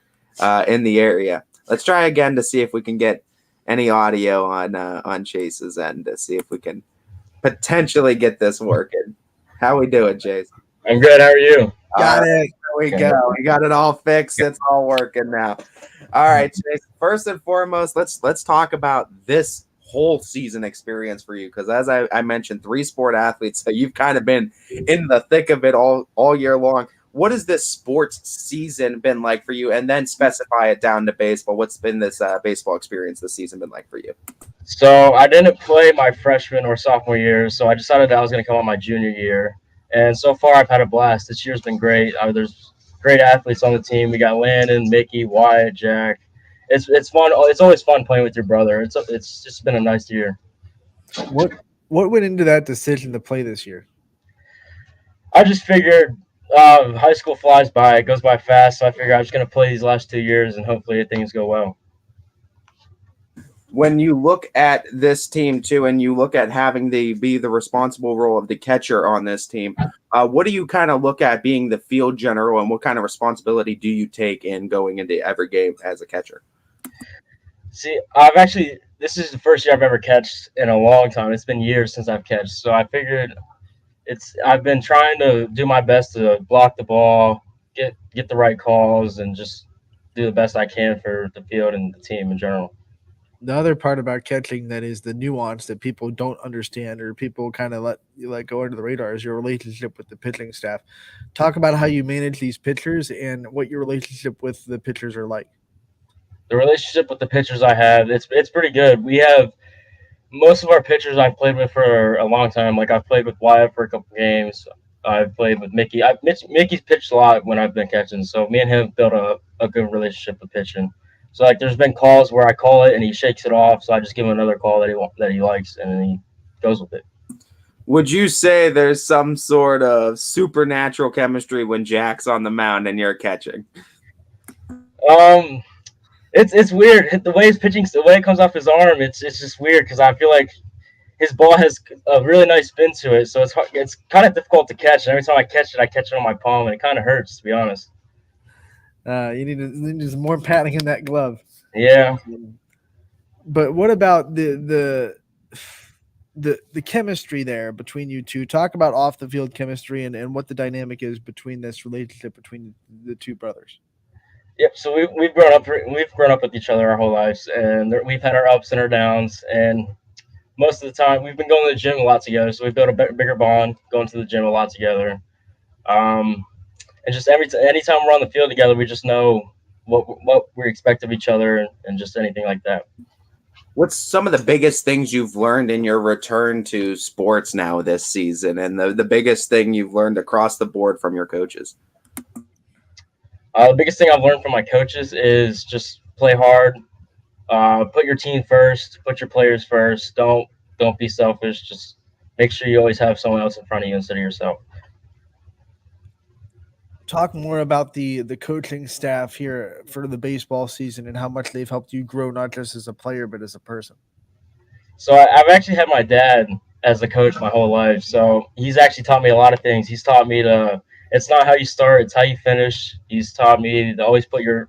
in the area. Let's try again to see if we can get any audio on Chase's end to see if we can potentially get this working. How we doing, Chase? I'm good. How are you? Got it. There we go. We got it all fixed. It's all working now. All right, Chase. First and foremost, let's talk about this whole season experience for you, because as I mentioned, 3 sport athletes, so you've kind of been in the thick of it all year long. What has this sports season been like for you? And then specify it down to baseball. What's been this baseball experience this season been like for you? So I didn't play my freshman or sophomore year, so I decided that I was going to come on my junior year. And so far, I've had a blast. This year's been great. There's great athletes on the team. We got Landon, Mickey, Wyatt, Jack. It's fun. It's always fun playing with your brother. It's just been a nice year. What went into that decision to play this year? I just figured high school flies by. It goes by fast, so I figured I was going to play these last 2 years, and hopefully things go well. When you look at this team too, and you look at having be the responsible role of the catcher on this team, what do you kind of look at being the field general, and what kind of responsibility do you take in going into every game as a catcher? See, this is the first year I've ever catched in a long time. It's been years since I've catched, so I figured I've been trying to do my best to block the ball, get the right calls, and just do the best I can for the field and the team in general. The other part about catching that is the nuance that people don't understand, or people kind of let go under the radar, is your relationship with the pitching staff. Talk about how you manage these pitchers and what your relationship with the pitchers are like. The relationship with the pitchers I have, it's pretty good. We have most of our pitchers I've played with for a long time. Like, I've played with Wyatt for a couple games. I've played with Mickey. Mickey's pitched a lot when I've been catching, so me and him built a good relationship with pitching. So, like, there's been calls where I call it and he shakes it off, so I just give him another call that he likes, and then he goes with it. Would you say there's some sort of supernatural chemistry when Jack's on the mound and you're catching? It's weird. The way his pitching, the way it comes off his arm, it's just weird, because I feel like his ball has a really nice spin to it, so it's kind of difficult to catch. And every time I catch it on my palm, and it kind of hurts, to be honest. You need some more patting in that glove. Yeah. But what about the chemistry there between you two? Talk about off the field chemistry and what the dynamic is between this relationship between the two brothers. Yep. So we've grown up with each other our whole lives, and we've had our ups and our downs. And most of the time, we've been going to the gym a lot together. So we've built a bigger bond, going to the gym a lot together. And just anytime we're on the field together, we just know what we expect of each other, and just anything like that. What's some of the biggest things you've learned in your return to sports now this season, and the biggest thing you've learned across the board from your coaches? The biggest thing I've learned from my coaches is just play hard, put your team first, put your players first. Don't be selfish. Just make sure you always have someone else in front of you instead of yourself. Talk more about the coaching staff here for the baseball season and how much they've helped you grow, not just as a player, but as a person. So I've actually had my dad as the coach my whole life. So he's actually taught me a lot of things. He's taught me it's not how you start, it's how you finish. He's taught me to always put your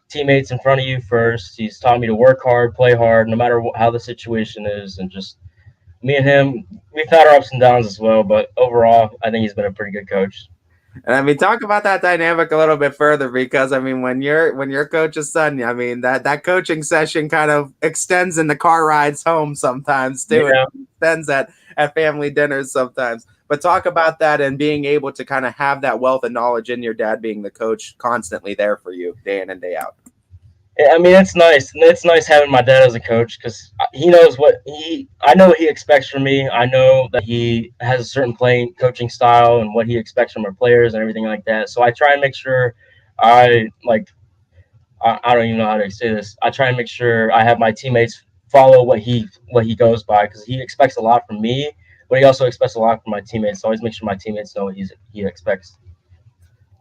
teammates in front of you first. He's taught me to work hard, play hard, no matter how the situation is. And just me and him, we've had our ups and downs as well. But overall, I think he's been a pretty good coach. And I mean, talk about that dynamic a little bit further, because I mean, when you're coach's son, I mean, that coaching session kind of extends in the car rides home sometimes too. Yeah. It extends at family dinners sometimes. But talk about that and being able to kind of have that wealth of knowledge in your dad being the coach constantly there for you day in and day out. I mean, it's nice. It's nice having my dad as a coach because he knows I know what he expects from me. I know that he has a certain coaching style and what he expects from our players and everything like that. So I try and make sure I like. I don't even know how to say this. I try and make sure I have my teammates follow what he goes by because he expects a lot from me, but he also expects a lot from my teammates. So I always make sure my teammates know what he expects.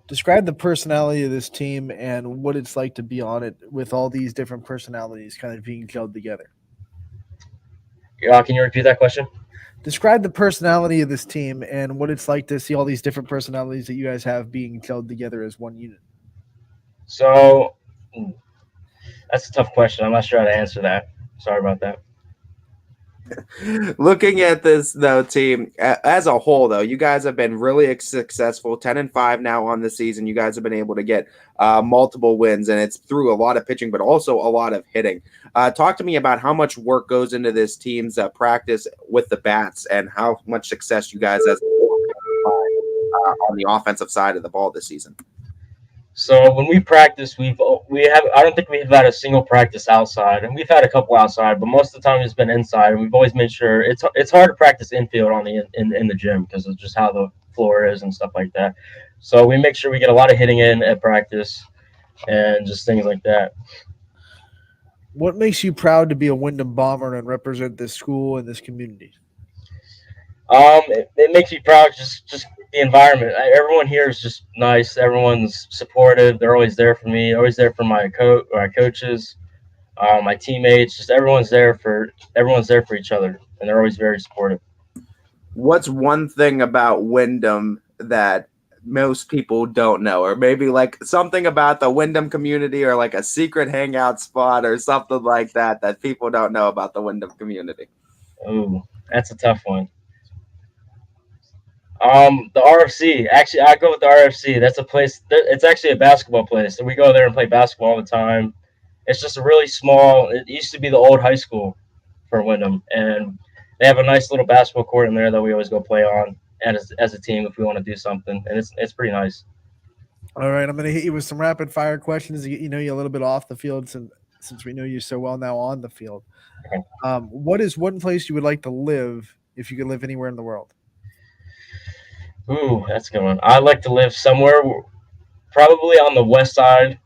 Describe the personality of this team and what it's like to be on it with all these different personalities kind of being gelled together. Can you repeat that question? Describe the personality of this team and what it's like to see all these different personalities that you guys have being gelled together as one unit. So that's a tough question. I'm not sure how to answer that. Sorry about that. Looking at this though, team as a whole, though, you guys have been really successful. 10-5 now on the season. You guys have been able to get multiple wins, and it's through a lot of pitching, but also a lot of hitting. Talk to me about how much work goes into this team's practice with the bats, and how much success you guys have on the offensive side of the ball this season. So when we practice, I don't think we've had a single practice outside, and we've had a couple outside, but most of the time it's been inside. And we've always made sure it's hard to practice infield in the gym because of just how the floor is and stuff like that. So we make sure we get a lot of hitting in at practice and just things like that. What makes you proud to be a Windham Bomber and represent this school and this community? It makes me proud just the environment. Everyone here is just nice. Everyone's supportive. They're always there for me. Always there for my coaches, my teammates. Just everyone's there for each other, and they're always very supportive. What's one thing about Windham that most people don't know, or maybe like something about the Windham community, or like a secret hangout spot or something like that people don't know about the Windham community? Oh, that's a tough one. The RFC. Actually, I go with the RFC. That's a place. It's actually a basketball place, so we go there and play basketball all the time. It's just a really small. It used to be the old high school for Windham, and they have a nice little basketball court in there that we always go play on, and as a team if we want to do something, and it's pretty nice. All right, I'm going to hit you with some rapid fire questions to get you a little bit off the field since we know you so well now on the field. Okay. What is one place you would like to live if you could live anywhere in the world? Ooh, that's a good one. I'd like to live somewhere probably on the west side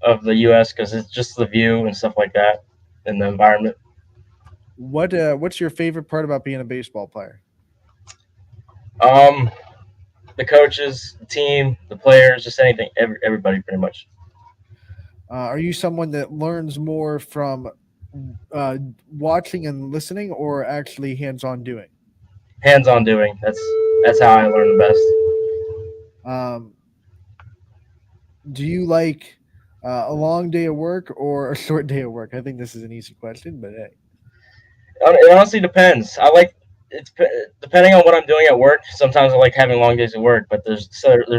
of the U.S. because it's just the view and stuff like that and the environment. What's your favorite part about being a baseball player? The coaches, the team, the players, just anything, everybody pretty much. Are you someone that learns more from watching and listening, or actually hands-on doing? Hands-on doing. That's how I learn the best. Do you like a long day of work or a short day of work? I think this is an easy question, but hey. It honestly depends. It's depending on what I'm doing at work. Sometimes I like having long days of work, but there's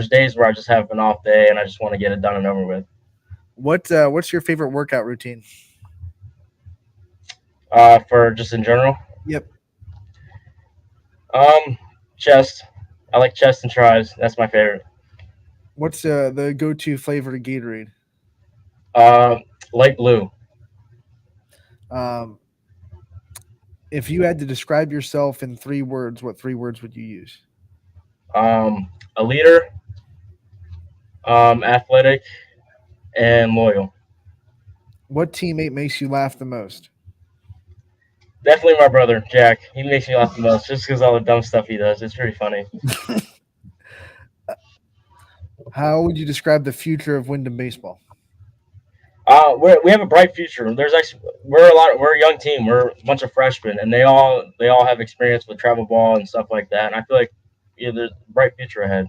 days where I just have an off day and I just want to get it done and over with. What's your favorite workout routine? For just in general? Yep. Chest. I like chest and tries. That's my favorite. What's the go-to flavor to Gatorade? Light blue. If you had to describe yourself in 3 words, what 3 words would you use? A leader, athletic, and loyal. What teammate makes you laugh the most? Definitely my brother, Jack. He makes me laugh the most just because all the dumb stuff he does. It's pretty funny. How would you describe the future of Windham baseball? We have a bright future. We're a young team. We're a bunch of freshmen, and they all have experience with travel ball and stuff like that. And I feel like there's a bright future ahead.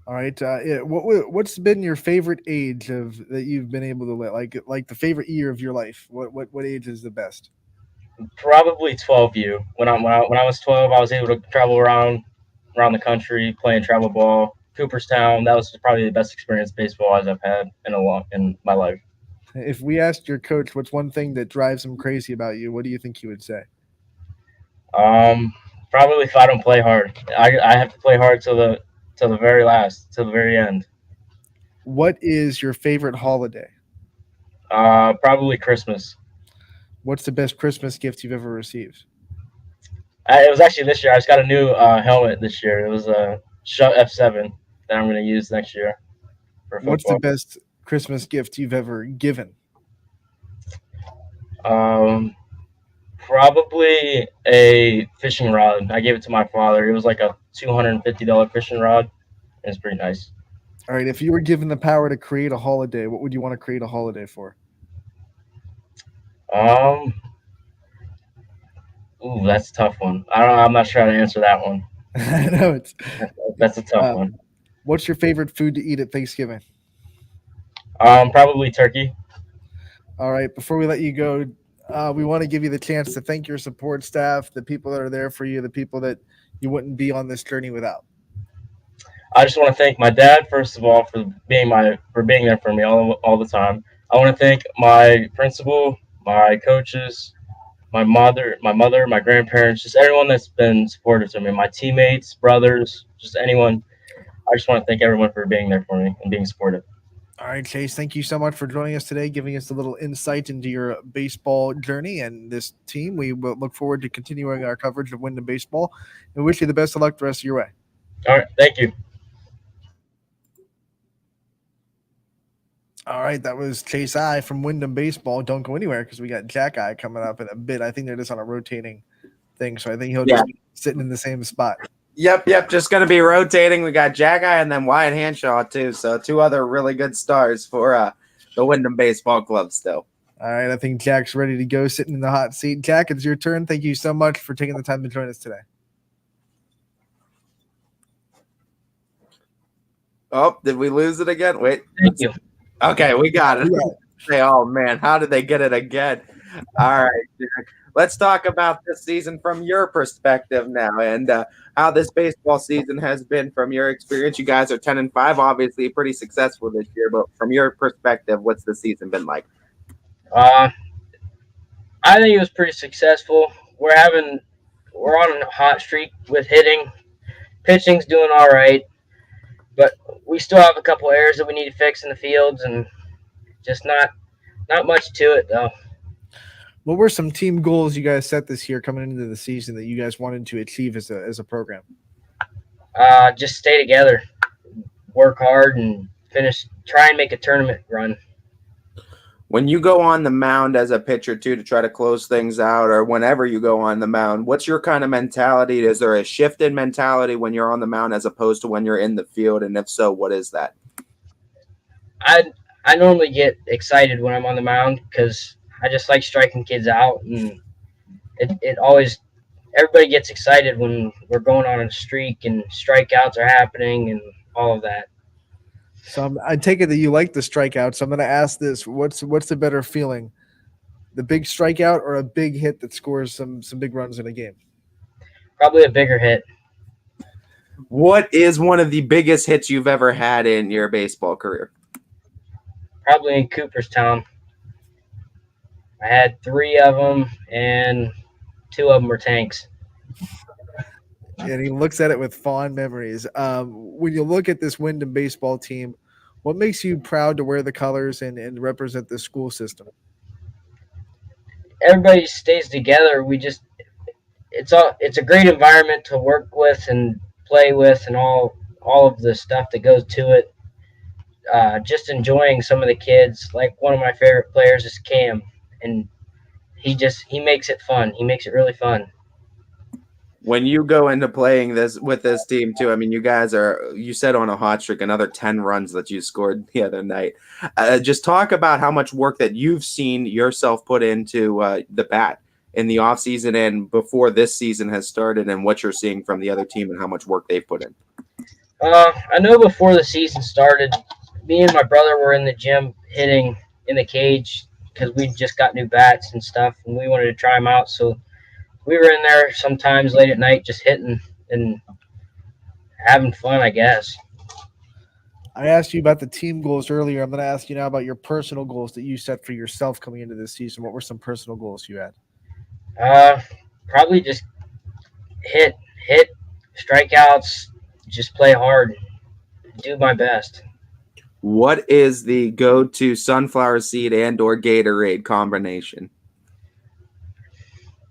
All right. What's been your favorite age that you've been able to live? Like the favorite year of your life? What age is the best? Probably 12U. When I was 12, I was able to travel around the country playing travel ball. Cooperstown. That was probably the best experience baseball-wise I've had in my life. If we asked your coach what's one thing that drives him crazy about you, what do you think he would say? Probably if I don't play hard. I have to play hard till the very last, till the very end. What is your favorite holiday? Probably Christmas. What's the best Christmas gift you've ever received? It was actually this year. I just got a new helmet this year. It was a Shutt F7 that I'm going to use next year for What's the football. best Christmas gift you've ever given? Probably a fishing rod. I gave it to my father. It was like a $250 fishing rod. It's pretty nice. All right, if you were given the power to create a holiday, what would you want to create a holiday for? Ooh, that's a tough one. I'm not sure how to answer that one. I know it's That's a tough one. What's your favorite food to eat at Thanksgiving? Probably turkey. All right, before we let you go, we want to give you the chance to thank your support staff, the people that are there for you, the people that you wouldn't be on this journey without. I just want to thank my dad, first of all, for being there for me all the time. I want to thank my principal, my coaches, my mother, my grandparents, just everyone that's been supportive to me, my teammates, brothers, just anyone. I just want to thank everyone for being there for me and being supportive. All right, Chase, thank you so much for joining us today, giving us a little insight into your baseball journey and this team. We will look forward to continuing our coverage of Windham baseball and wish you the best of luck the rest of your way. All right, thank you. All right, that was Chase I from Windham Baseball. Don't go anywhere because we got Jack I coming up in a bit. I think they're just on a rotating thing, so I think he'll just be sitting in the same spot. Yep. Just going to be rotating. We got Jack I and then Wyatt Handshaw too. So 2 other really good stars for the Windham Baseball Club still. All right, I think Jack's ready to go, sitting in the hot seat. Jack, it's your turn. Thank you so much for taking the time to join us today. Oh, did we lose it again? Wait. Thank you. Okay, we got it. Oh, man, how did they get it again? All right, Jack. Let's talk about this season from your perspective now and how this baseball season has been from your experience. You guys are 10-5, obviously pretty successful this year, but from your perspective, what's the season been like? I think it was pretty successful. We're on a hot streak with hitting. Pitching's doing all right, but we still have a couple errors that we need to fix in the fields, and just not much to it though. What were some team goals you guys set this year coming into the season that you guys wanted to achieve as a program? Just stay together, work hard, and try and make a tournament run. When you go on the mound as a pitcher too to try to close things out, or whenever you go on the mound, what's your kind of mentality? Is there a shift in mentality when you're on the mound as opposed to when you're in the field? And if so, what is that? I normally get excited when I'm on the mound because I just like striking kids out, and it always everybody gets excited when we're going on a streak and strikeouts are happening and all of that. So I take it that you like the strikeout. So I'm going to ask this: what's the better feeling, the big strikeout or a big hit that scores some big runs in a game? Probably a bigger hit. What is one of the biggest hits you've ever had in your baseball career? Probably in Cooperstown. I had 3 of them, and 2 of them were tanks. And he looks at it with fond memories. When you look at this Windham baseball team, what makes you proud to wear the colors and represent the school system? Everybody stays together. It's a great environment to work with and play with, and all of the stuff that goes to it. Just enjoying some of the kids. Like one of my favorite players is Cam, and he makes it fun. He makes it really fun. When you go into playing with this team too, I mean, you said on a hot streak, another 10 runs that you scored the other night. Just talk about how much work that you've seen yourself put into the bat in the offseason and before this season has started, and what you're seeing from the other team and how much work they've put in. I know before the season started, me and my brother were in the gym hitting in the cage because we just got new bats and stuff, and we wanted to try them out. So we were in there sometimes late at night just hitting and having fun, I guess. I asked you about the team goals earlier. I'm going to ask you now about your personal goals that you set for yourself coming into this season. What were some personal goals you had? Probably just hit strikeouts, just play hard, do my best. What is the go-to sunflower seed and/or Gatorade combination?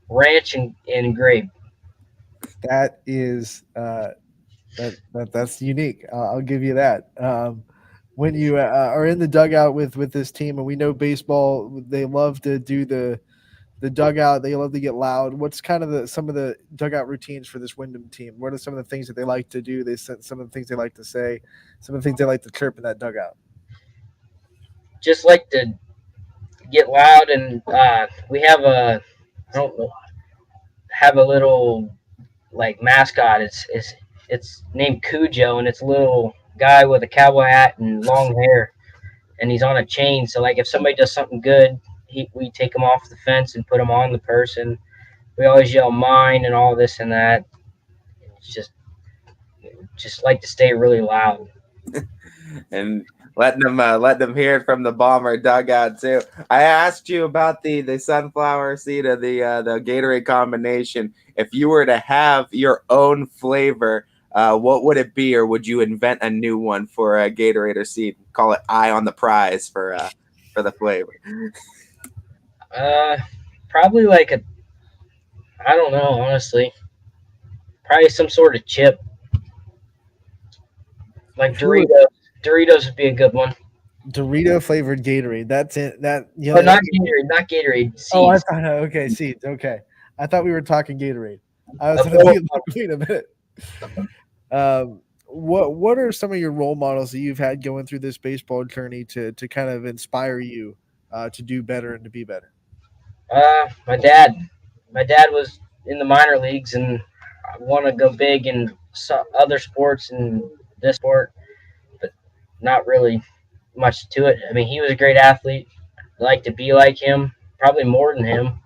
Ranch and grape. That is that's unique. I'll give you that. When you are in the dugout with this team, and we know baseball, they love to do the dugout. They love to get loud. What's kind of some of the dugout routines for this Windham team? What are some of the things that they like to do? Some of the things they like to say, some of the things they like to chirp in that dugout. Just like to get loud, and we have I don't know, have a little like mascot. It's named Cujo, and it's a little guy with a cowboy hat and long hair, and he's on a chain. So like if somebody does something good, we take him off the fence and put him on the person. We always yell mine and all this and that. It's just like to stay really loud. And letting them hear it from the Bomber dugout too. I asked you about the sunflower seed of the Gatorade combination. If you were to have your own flavor, what would it be, or would you invent a new one for a Gatorade or seed? Call it "Eye on the Prize" for the flavor. Probably like I don't know, honestly. Probably some sort of chip. Like Doritos. Doritos would be a good one. Dorito flavored Gatorade. That's it. That Oh, not Gatorade. Not Gatorade. Seeds. Oh, I thought. Okay, seeds. Okay, I thought we were talking Gatorade. I was going to be like, wait a minute. What are some of your role models that you've had going through this baseball journey to kind of inspire you to do better and to be better? My dad. My dad was in the minor leagues, and I want to go big in other sports and this sport, but not really much to it. I mean, he was a great athlete. I like to be like him, probably more than him.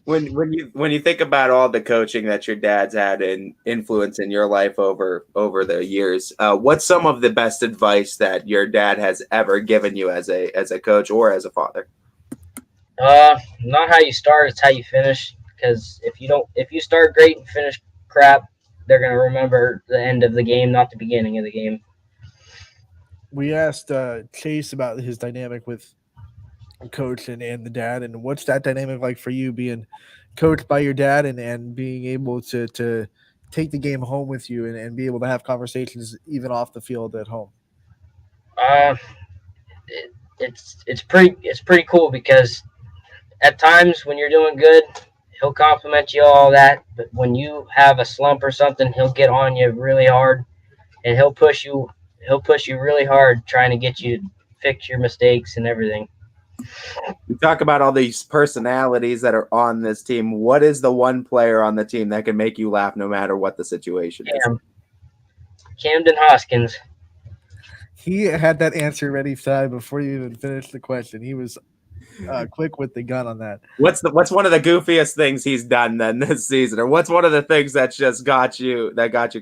When you think about all the coaching that your dad's had and influence in your life over the years, what's some of the best advice that your dad has ever given you as a coach or as a father? Not how you start, it's how you finish. Because if you start great and finish crap, they're gonna remember the end of the game, not the beginning of the game. We asked Chase about his dynamic with coach and the dad, and what's that dynamic like for you, being coached by your dad and being able to take the game home with you and be able to have conversations even off the field at home? It's pretty cool, because at times when you're doing good, he'll compliment you all that, but when you have a slump or something, he'll get on you really hard, and he'll push you really hard, trying to get you to fix your mistakes and everything. You talk about all these personalities that are on this team. What is the one player on the team that can make you laugh no matter what the situation is? Camden Hoskins. He had that answer ready before you even finished the question. He was quick with the gun on that. What's one of the goofiest things he's done then this season, or what's one of the things that just got you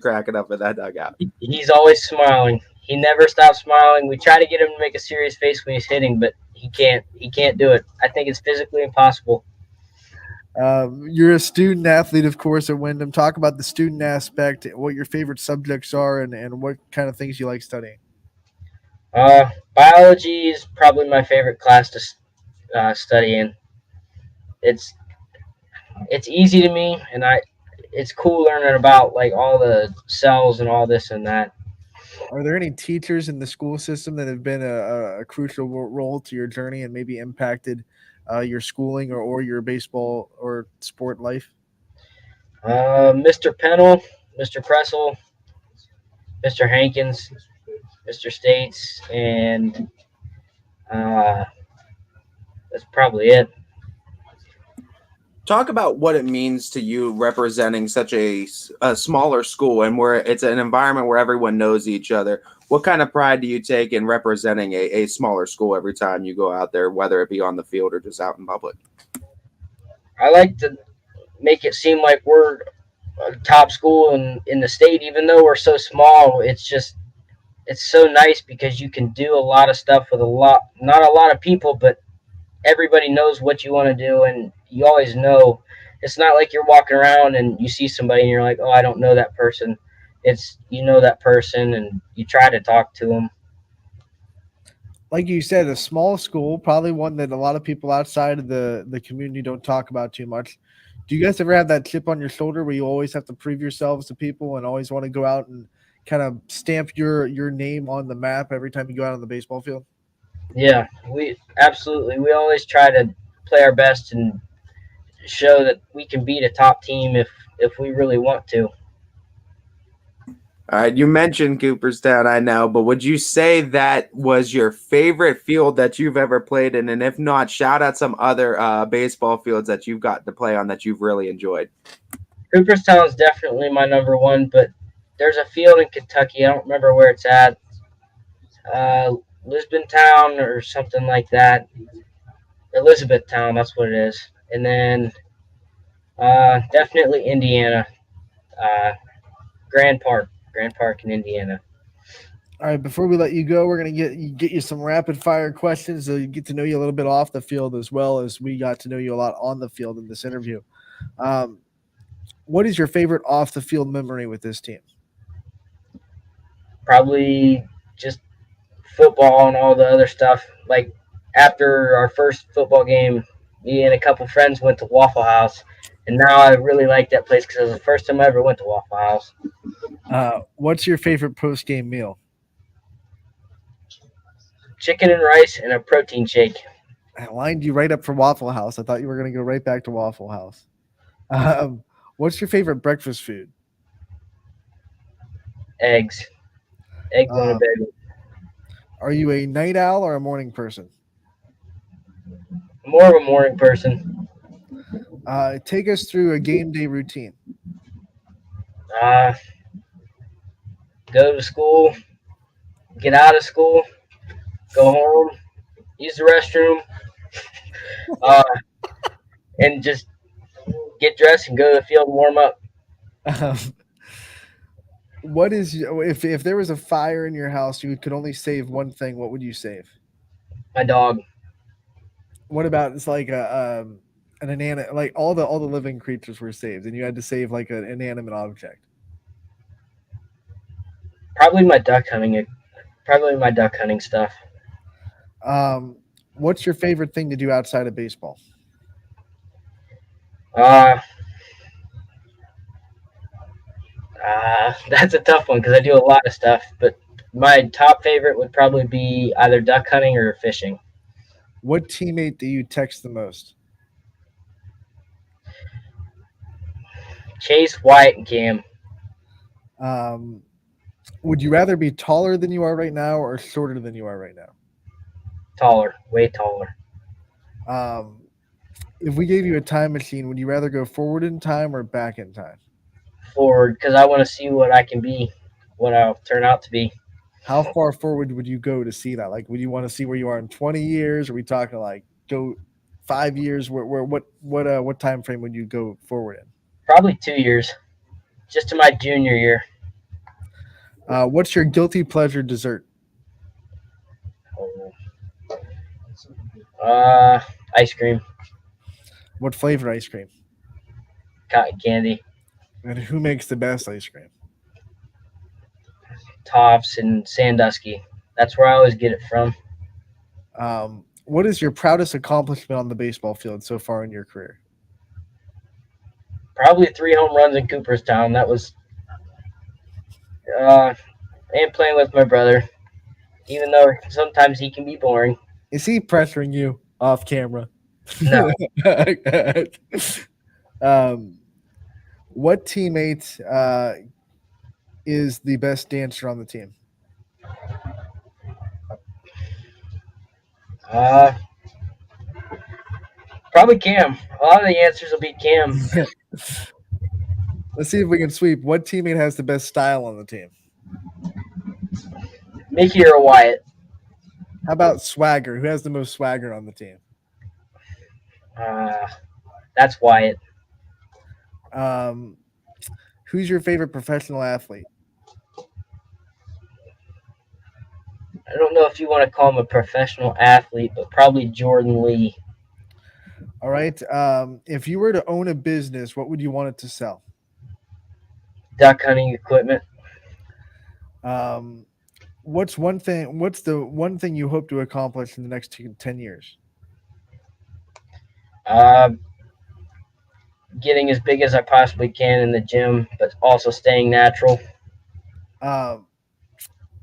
cracking up in that dugout? He's always smiling. He never stops smiling. We try to get him to make a serious face when he's hitting, but he can't do it. I think it's physically impossible. You're a student athlete, of course, at Windham. Talk about the student aspect, what your favorite subjects are, and what kind of things you like studying. Biology is probably my favorite class to study in. It's easy to me, and it's cool learning about like all the cells and all this and that. Are there any teachers in the school system that have been a crucial role to your journey and maybe impacted your schooling or your baseball or sport life? Mr. Pennell, Mr. Pressel, Mr. Hankins, Mr. States, and that's probably it. Talk about what it means to you representing such a smaller school and where it's an environment where everyone knows each other. What kind of pride do you take in representing a smaller school every time you go out there, whether it be on the field or just out in public? I like to make it seem like we're a top school in the state, even though we're so small. It's so nice because you can do a lot of stuff with not a lot of people, but everybody knows what you want to do, and you always know. It's not like you're walking around and you see somebody and you're like, oh, I don't know that person. It's, you know that person, and you try to talk to them. like you said, a small school, probably one that a lot of people outside of the community don't talk about too much. Do you guys ever have that chip on your shoulder where you always have to prove yourselves to people and always want to go out and kind of stamp your name on the map every time you go out on the baseball field? Yeah, we absolutely. We always try to play our best and show that we can beat a top team if we really want to. All right, you mentioned Cooperstown, I know, but would you say that was your favorite field that you've ever played in? And if not, shout out some other baseball fields that you've gotten to play on that you've really enjoyed. Cooperstown is definitely my number one, but there's a field in Kentucky. I don't remember where it's at. Lisbontown or something like that. Elizabethtown, that's what it is. And then definitely Indiana. Grand Park in Indiana. All right, before we let you go, we're gonna get you some rapid fire questions so you get to know you a little bit off the field as well as we got to know you a lot on the field in this interview. What is your favorite off the field memory with this team? Probably just football and all the other stuff. Like after our first football game, me and a couple friends went to Waffle House, and now I really like that place because it was the first time I ever went to Waffle House. What's your favorite post game meal? Chicken and rice and a protein shake. I lined you right up for Waffle House. I thought you were going to go right back to Waffle House. What's your favorite breakfast food? Eggs on a bagel. Are you a night owl or a morning person? More of a morning person. Take us through a game day routine. Go to school, get out of school, go home, use the restroom, and just get dressed and go to the field and warm up. What is if there was a fire in your house, you could only save one thing, what would you save? My dog. What about it's like an inanimate, like all the living creatures were saved, and you had to save like an inanimate object? Probably my duck hunting stuff. What's your favorite thing to do outside of baseball? That's a tough one because I do a lot of stuff, but my top favorite would probably be either duck hunting or fishing. What teammate do you text the most? Chase, Wyatt, and Cam. Would you rather be taller than you are right now or shorter than you are right now? Taller, way taller. If we gave you a time machine, would you rather go forward in time or back in time? Forward, because I want to see what I can be, what I'll turn out to be. How far forward would you go to see that? Like, would you want to see where you are in 20 years? Are we talking like go 5 years? What time frame would you go forward in? Probably 2 years, just to my junior year. What's your guilty pleasure dessert? Ice cream. What flavor ice cream? Cotton candy. And who makes the best ice cream? Tops and Sandusky. That's where I always get it from. What is your proudest accomplishment on the baseball field so far in your career? Probably 3 home runs in Cooperstown. That was and playing with my brother, even though sometimes he can be boring. Is he pressuring you off camera? No. What teammate is the best dancer on the team? Probably Cam. A lot of the answers will be Cam. Let's see if we can sweep. What teammate has the best style on the team? Mickey or Wyatt. How about swagger? Who has the most swagger on the team? That's Wyatt. Who's your favorite professional athlete? I don't know if you want to call him a professional athlete, but probably Jordan Lee. All right. If you were to own a business, what would you want it to sell? Duck hunting equipment. What's the one thing you hope to accomplish in the next 10 years? Getting as big as I possibly can in the gym, but also staying natural.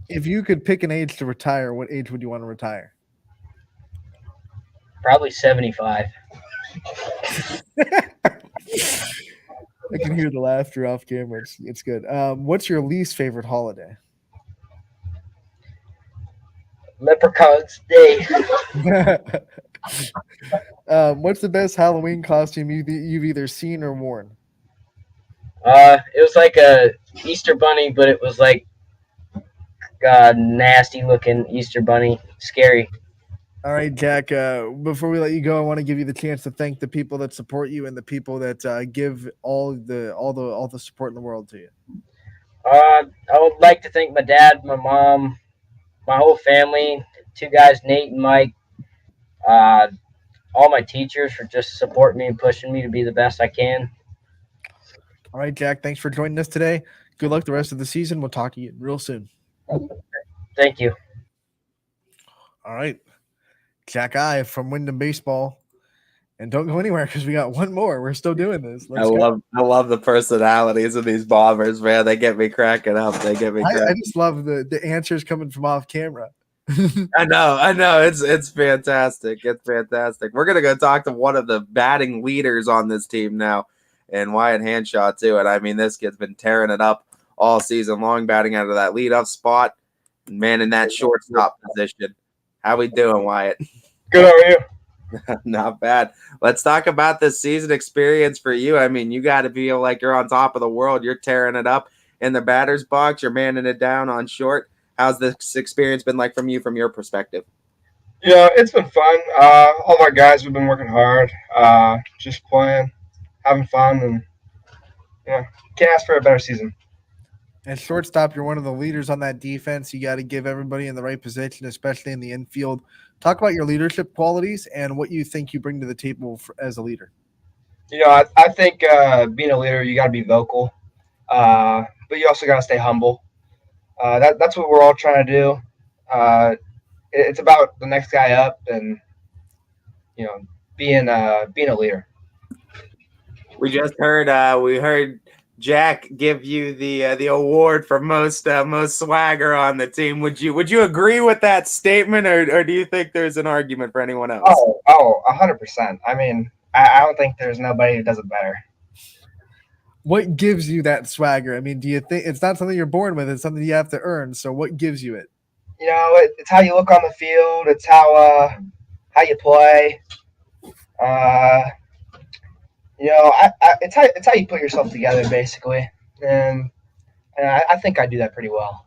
If you could pick an age to retire, what age would you want to retire? Probably 75. I can hear the laughter off camera. It's good. What's your least favorite holiday? Leprechaun's Day. What's the best Halloween costume you've either seen or worn? It was like a Easter bunny, but it was like nasty looking Easter bunny. Scary. All right, Jack. Before we let you go, I want to give you the chance to thank the people that support you and the people that give all the support in the world to you. I would like to thank my dad, my mom, my whole family, 2 guys, Nate and Mike, all my teachers for just supporting me and pushing me to be the best I can. All right, Jack. Thanks for joining us today. Good luck the rest of the season. We'll talk to you real soon. Thank you. All right. Jack I from Windham Baseball. And don't go anywhere because we got one more. We're still doing this. I love the personalities of these bombers, man. They get me cracking up. I just love the answers coming from off camera. I know. It's fantastic. It's fantastic. We're gonna go talk to one of the batting leaders on this team now, and Wyatt Handshaw too. And I mean, this kid's been tearing it up all season long, batting out of that leadoff spot, man, in that shortstop position. How we doing, Wyatt? Good. How are you? Not bad. Let's talk about this season experience for you. I mean, you got to feel like you're on top of the world. You're tearing it up in the batter's box. You're manning it down on short. How's this experience been like from your perspective? Yeah, it's been fun. All my guys have been working hard, just playing, having fun, and can't ask for a better season. At shortstop, you're one of the leaders on that defense. You got to give everybody in the right position, especially in the infield. Talk about your leadership qualities and what you think you bring to the table as a leader. I think being a leader, you got to be vocal, but you also got to stay humble. That's what we're all trying to do. It's about the next guy up, and being a leader. We just heard Jack give you the award for most swagger on the team. Would you agree with that statement, or do you think there's an argument for anyone else? 100%. I mean, I don't think there's nobody who does it better. What gives you that swagger? I mean, do you think it's not something you're born with? It's something you have to earn. So what gives you it? It's how you look on the field. It's how you play. It's how you put yourself together, basically, and I think I do that pretty well.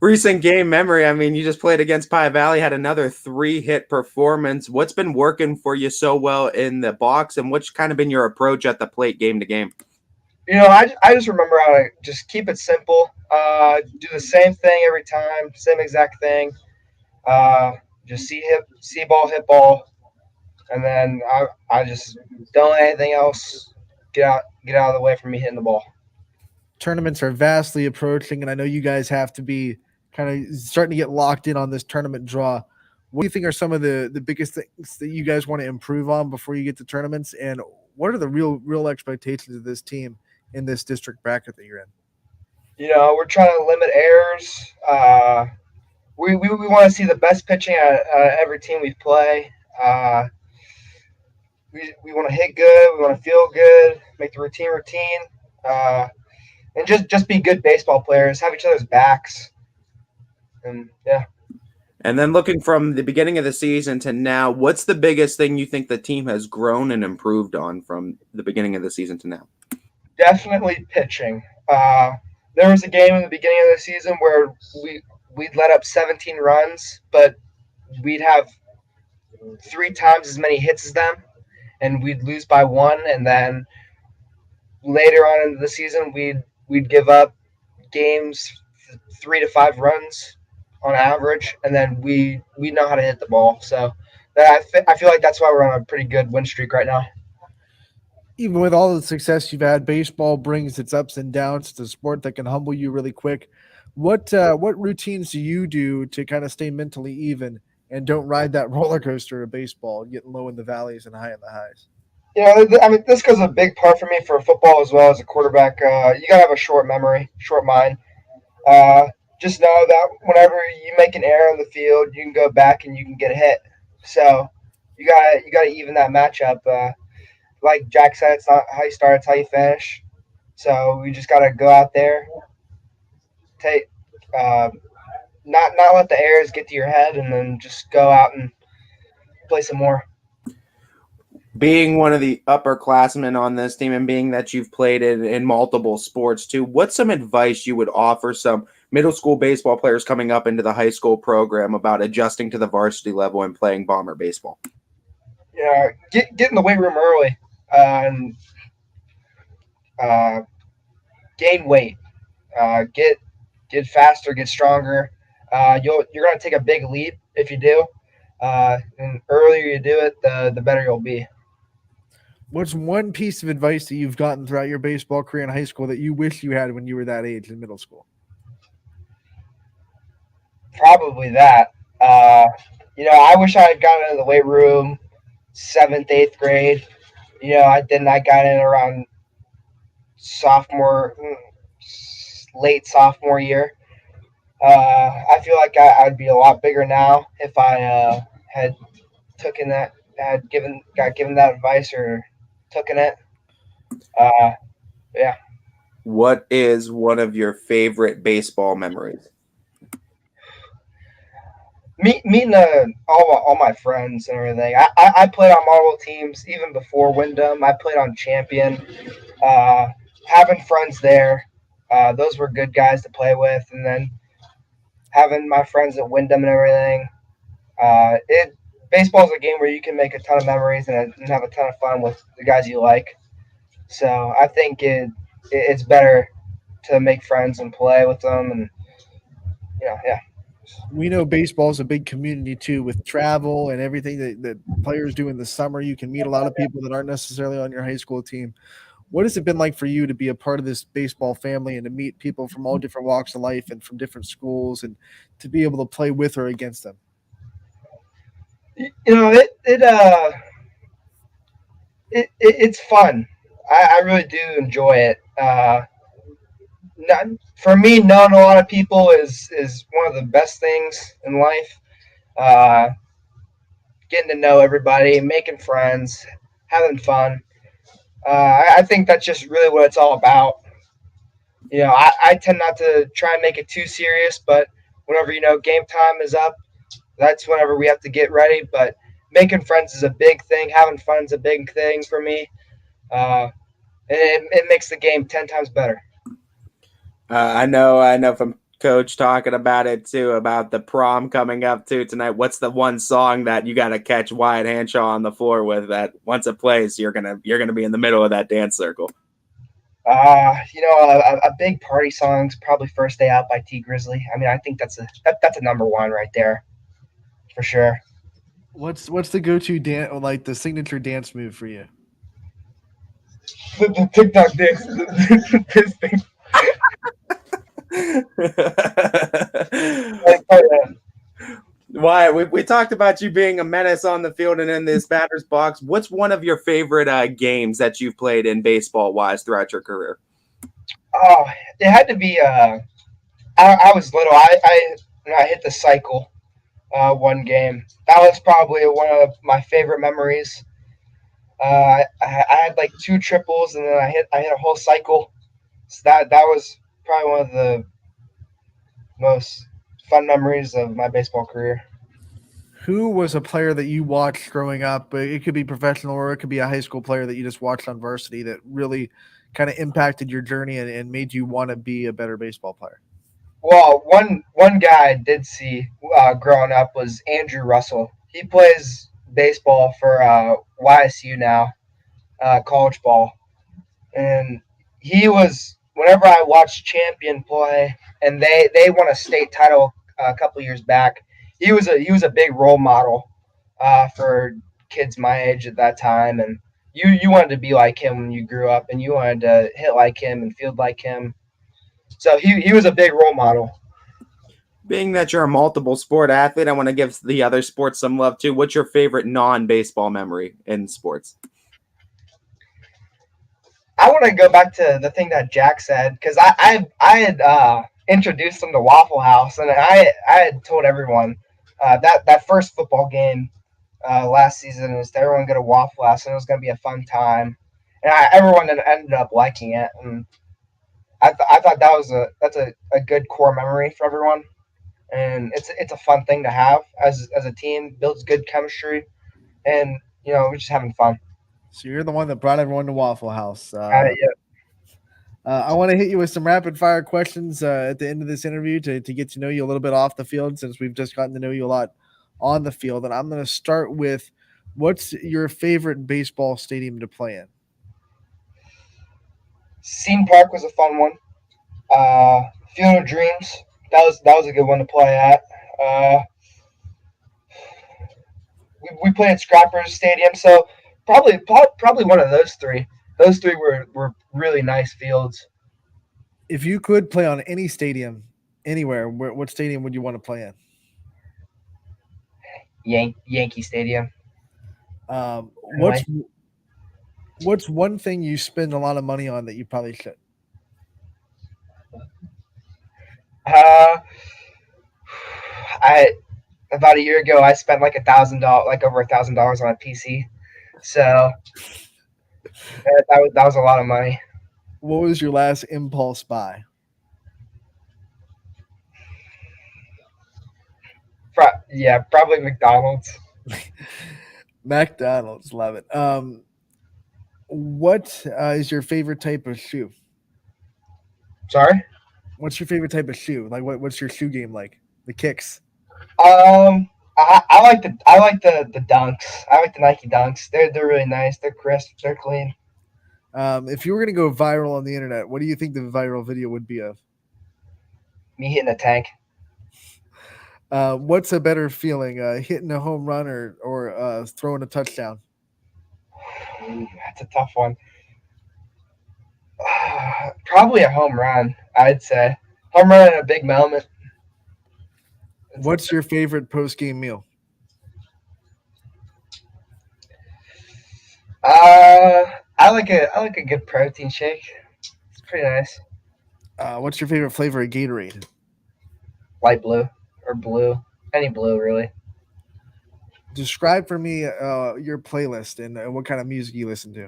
Recent game memory. I mean, you just played against Pie Valley, had another 3-hit performance. What's been working for you so well in the box, and what's kind of been your approach at the plate game to game? I just remember how to just keep it simple. Do the same thing every time, same exact thing. Just see ball, hit ball. And then I just don't let anything else get out of the way from me hitting the ball. Tournaments are vastly approaching, and I know you guys have to be kind of starting to get locked in on this tournament draw. What do you think are some of the biggest things that you guys want to improve on before you get to tournaments? And what are the real expectations of this team in this district bracket that you're in? We're trying to limit errors. We want to see the best pitching at every team we play. We want to hit good. We want to feel good. Make the routine, and just be good baseball players. Have each other's backs, and yeah. And then looking from the beginning of the season to now, what's the biggest thing you think the team has grown and improved on from the beginning of the season to now? Definitely pitching. There was a game in the beginning of the season where we'd let up 17 runs, but we'd have 3 times as many hits as them, and we'd lose by 1. And then later on in the season, we'd give up games 3 to 5 runs on average, and then we know how to hit the ball. So I feel like that's why we're on a pretty good win streak right now. Even with all the success you've had, baseball brings its ups and downs. It's a sport that can humble you really quick. What routines do you do to kind of stay mentally even and don't ride that roller coaster of baseball, getting low in the valleys and high in the highs? I mean, this goes a big part for me for football as well as a quarterback. You gotta have a short memory, short mind. Uh, just know that whenever you make an error in the field, you can go back and you can get a hit. So you gotta even that matchup. Like Jack said, it's not how you start, it's how you finish. So we just gotta go out there, take not let the errors get to your head, and then just go out and play some more. Being one of the upperclassmen on this team and being that you've played in multiple sports too, what's some advice you would offer some middle school baseball players coming up into the high school program about adjusting to the varsity level and playing bomber baseball? Yeah, get in the weight room early and gain weight. Get faster, get stronger. You're gonna take a big leap if you do. And earlier you do it, the better you'll be. What's one piece of advice that you've gotten throughout your baseball career in high school that you wish you had when you were that age in middle school? Probably that. I wish I had gotten into the weight room 7th, 8th grade. I didn't. I got in around late sophomore year. I feel like I'd be a lot bigger now if I had got given that advice or taken it. Yeah. What is one of your favorite baseball memories? Meeting all my friends and everything. I played on multiple teams even before Windham. I played on Champion. Having friends there, those were good guys to play with, and then having my friends at Windham and everything. Baseball is a game where you can make a ton of memories and have a ton of fun with the guys you like. So I think it's better to make friends and play with them, and yeah. We know baseball is a big community too, with travel and everything that players do in the summer. You can meet a lot of people that aren't necessarily on your high school team. What has it been like for you to be a part of this baseball family and to meet people from all different walks of life and from different schools and to be able to play with or against them? It's fun. I really do enjoy it. For me, knowing a lot of people is one of the best things in life. Getting to know everybody, making friends, having fun. I think that's just really what it's all about. I tend not to try and make it too serious, but whenever game time is up, that's whenever we have to get ready. But making friends is a big thing. Having fun is a big thing for me. It makes the game 10 times better. I know from Coach talking about it too, about the prom coming up too tonight. What's the one song that you got to catch Wyatt Handshaw on the floor with that once it plays, you're gonna be in the middle of that dance circle? A big party song's probably "First Day Out" by T Grizzly. I mean, I think that's a number one right there, for sure. What's the go-to dance, like the signature dance move for you? The TikTok dance. This thing. Wyatt, we talked about you being a menace on the field and in this batter's box. What's one of your favorite games that you've played in baseball-wise throughout your career? Oh, it had to be. I was little. I hit the cycle one game. That was probably one of my favorite memories. I had like 2 triples, and then I hit a whole cycle. So that was probably one of the most fun memories of my baseball career. Who was a player that you watched growing up? It could be professional or it could be a high school player that you just watched on varsity that really kind of impacted your journey and made you want to be a better baseball player? Well, one guy I did see growing up was Andrew Russell. He plays baseball for YSU now, college ball. And he was, whenever I watched Champion play, and they won a state title a couple years back, he was a big role model for kids my age at that time. And you wanted to be like him when you grew up, and you wanted to hit like him and field like him. So he was a big role model. Being that you're a multiple sport athlete, I want to give the other sports some love too. What's your favorite non-baseball memory in sports? I want to go back to the thing that Jack said because I had introduced him to Waffle House, and I had told everyone that first football game last season is everyone go to Waffle House, and it was going to be a fun time, and everyone ended up liking it, and I thought that's a good core memory for everyone, and it's a fun thing to have as a team, builds good chemistry, and we're just having fun. So you're the one that brought everyone to Waffle House. Yeah. I want to hit you with some rapid fire questions at the end of this interview to get to know you a little bit off the field, since we've just gotten to know you a lot on the field. And I'm going to start with, what's your favorite baseball stadium to play in? Scene Park was a fun one. Field of Dreams, that was a good one to play at. We played at Scrappers Stadium, so probably one of those three. Those three were really nice fields. If you could play on any stadium, anywhere, what stadium would you want to play in? Yankee Stadium. What's one thing you spend a lot of money on that you probably should? About a year ago, I spent like $1,000, like over $1,000 on a PC. So that was a lot of money. What was your last impulse buy? Probably McDonald's. McDonald's, love it. What is your favorite type of shoe? Sorry? What's your favorite type of shoe? Like, what's your shoe game like? The kicks. I like the Dunks. I like the Nike Dunks. They're really nice. They're crisp. They're clean. If you were going to go viral on the internet, what do you think the viral video would be of? Me hitting a tank. What's a better feeling, hitting a home run or throwing a touchdown? Ooh, that's a tough one. Probably a home run, I'd say. Home run in a big moment. What's your favorite post-game meal? I like a good protein shake. It's pretty nice. What's your favorite flavor of Gatorade? Light blue or blue. Any blue, really. Describe for me your playlist and what kind of music you listen to.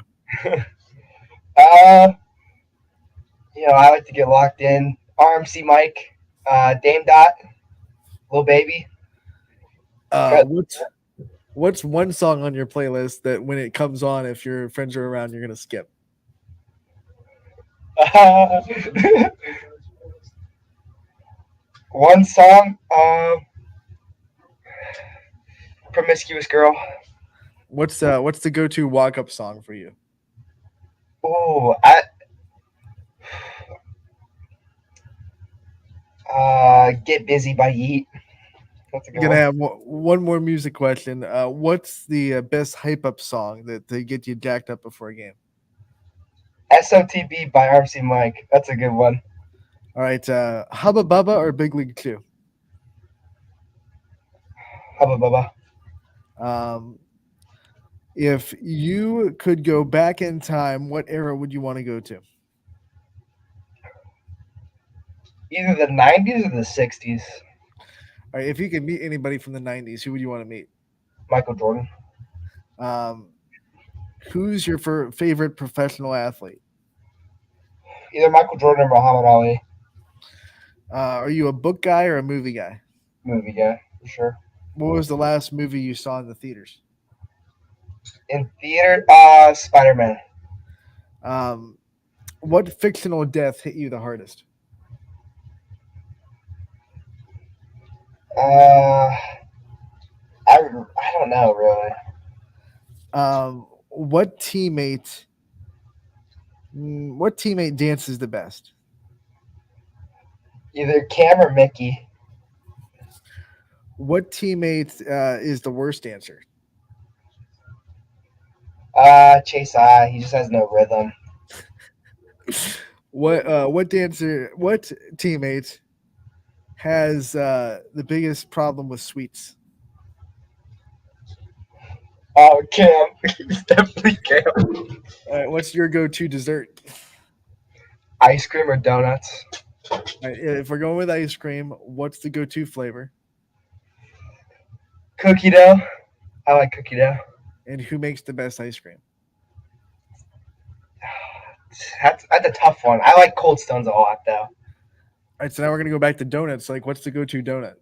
I like to get locked in. RMC Mike, Dame Dot, Lil Baby. What's one song on your playlist that when it comes on, if your friends are around, you're gonna skip? One song, Promiscuous Girl. What's the go-to walk-up song for you? Oh, Get Busy by Yeet. That's a good I'm gonna one. have one more music question. What's the best hype-up song that they get you jacked up before a game? SOTB by RMC Mike. That's a good one. All right, Hubba Bubba or Big League Chew? Hubba Bubba. If you could go back in time, what era would you want to go to? Either the 90s or the 60s. All right, if you could meet anybody from the 90s, who would you want to meet? Michael Jordan. Who's your favorite professional athlete? Either Michael Jordan or Muhammad Ali. Are you a book guy or a movie guy? Movie guy, for sure. What was the last movie you saw in the theaters? In theater, Spider-Man. What fictional death hit you the hardest? I don't know, really. What teammate dances the best? Either Cam or Mickey. What teammate is the worst dancer? Chase I. He just has no rhythm. What teammate has the biggest problem with sweets? Oh, Cam. It's definitely Cam. All right, what's your go-to dessert? Ice cream or donuts? All right, if we're going with ice cream, what's the go-to flavor? Cookie dough. I like cookie dough. And who makes the best ice cream? That's a tough one. I like Cold Stones a lot, though. All right, so now we're gonna go back to donuts. Like, what's the go-to donut?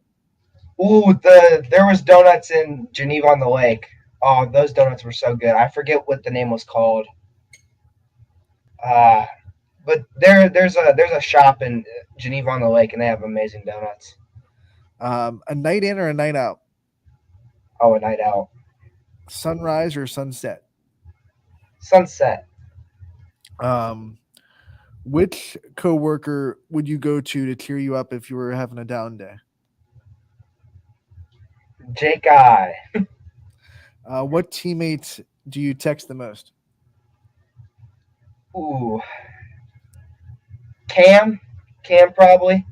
Ooh, there was donuts in Geneva on the Lake. Oh, those donuts were so good. I forget what the name was called. But there's a shop in Geneva on the Lake, and they have amazing donuts. A night in or a night out? Oh, a night out. Sunrise or sunset? Sunset. Which coworker would you go to cheer you up if you were having a down day? Jake I. What teammates do you text the most? Ooh. Cam probably.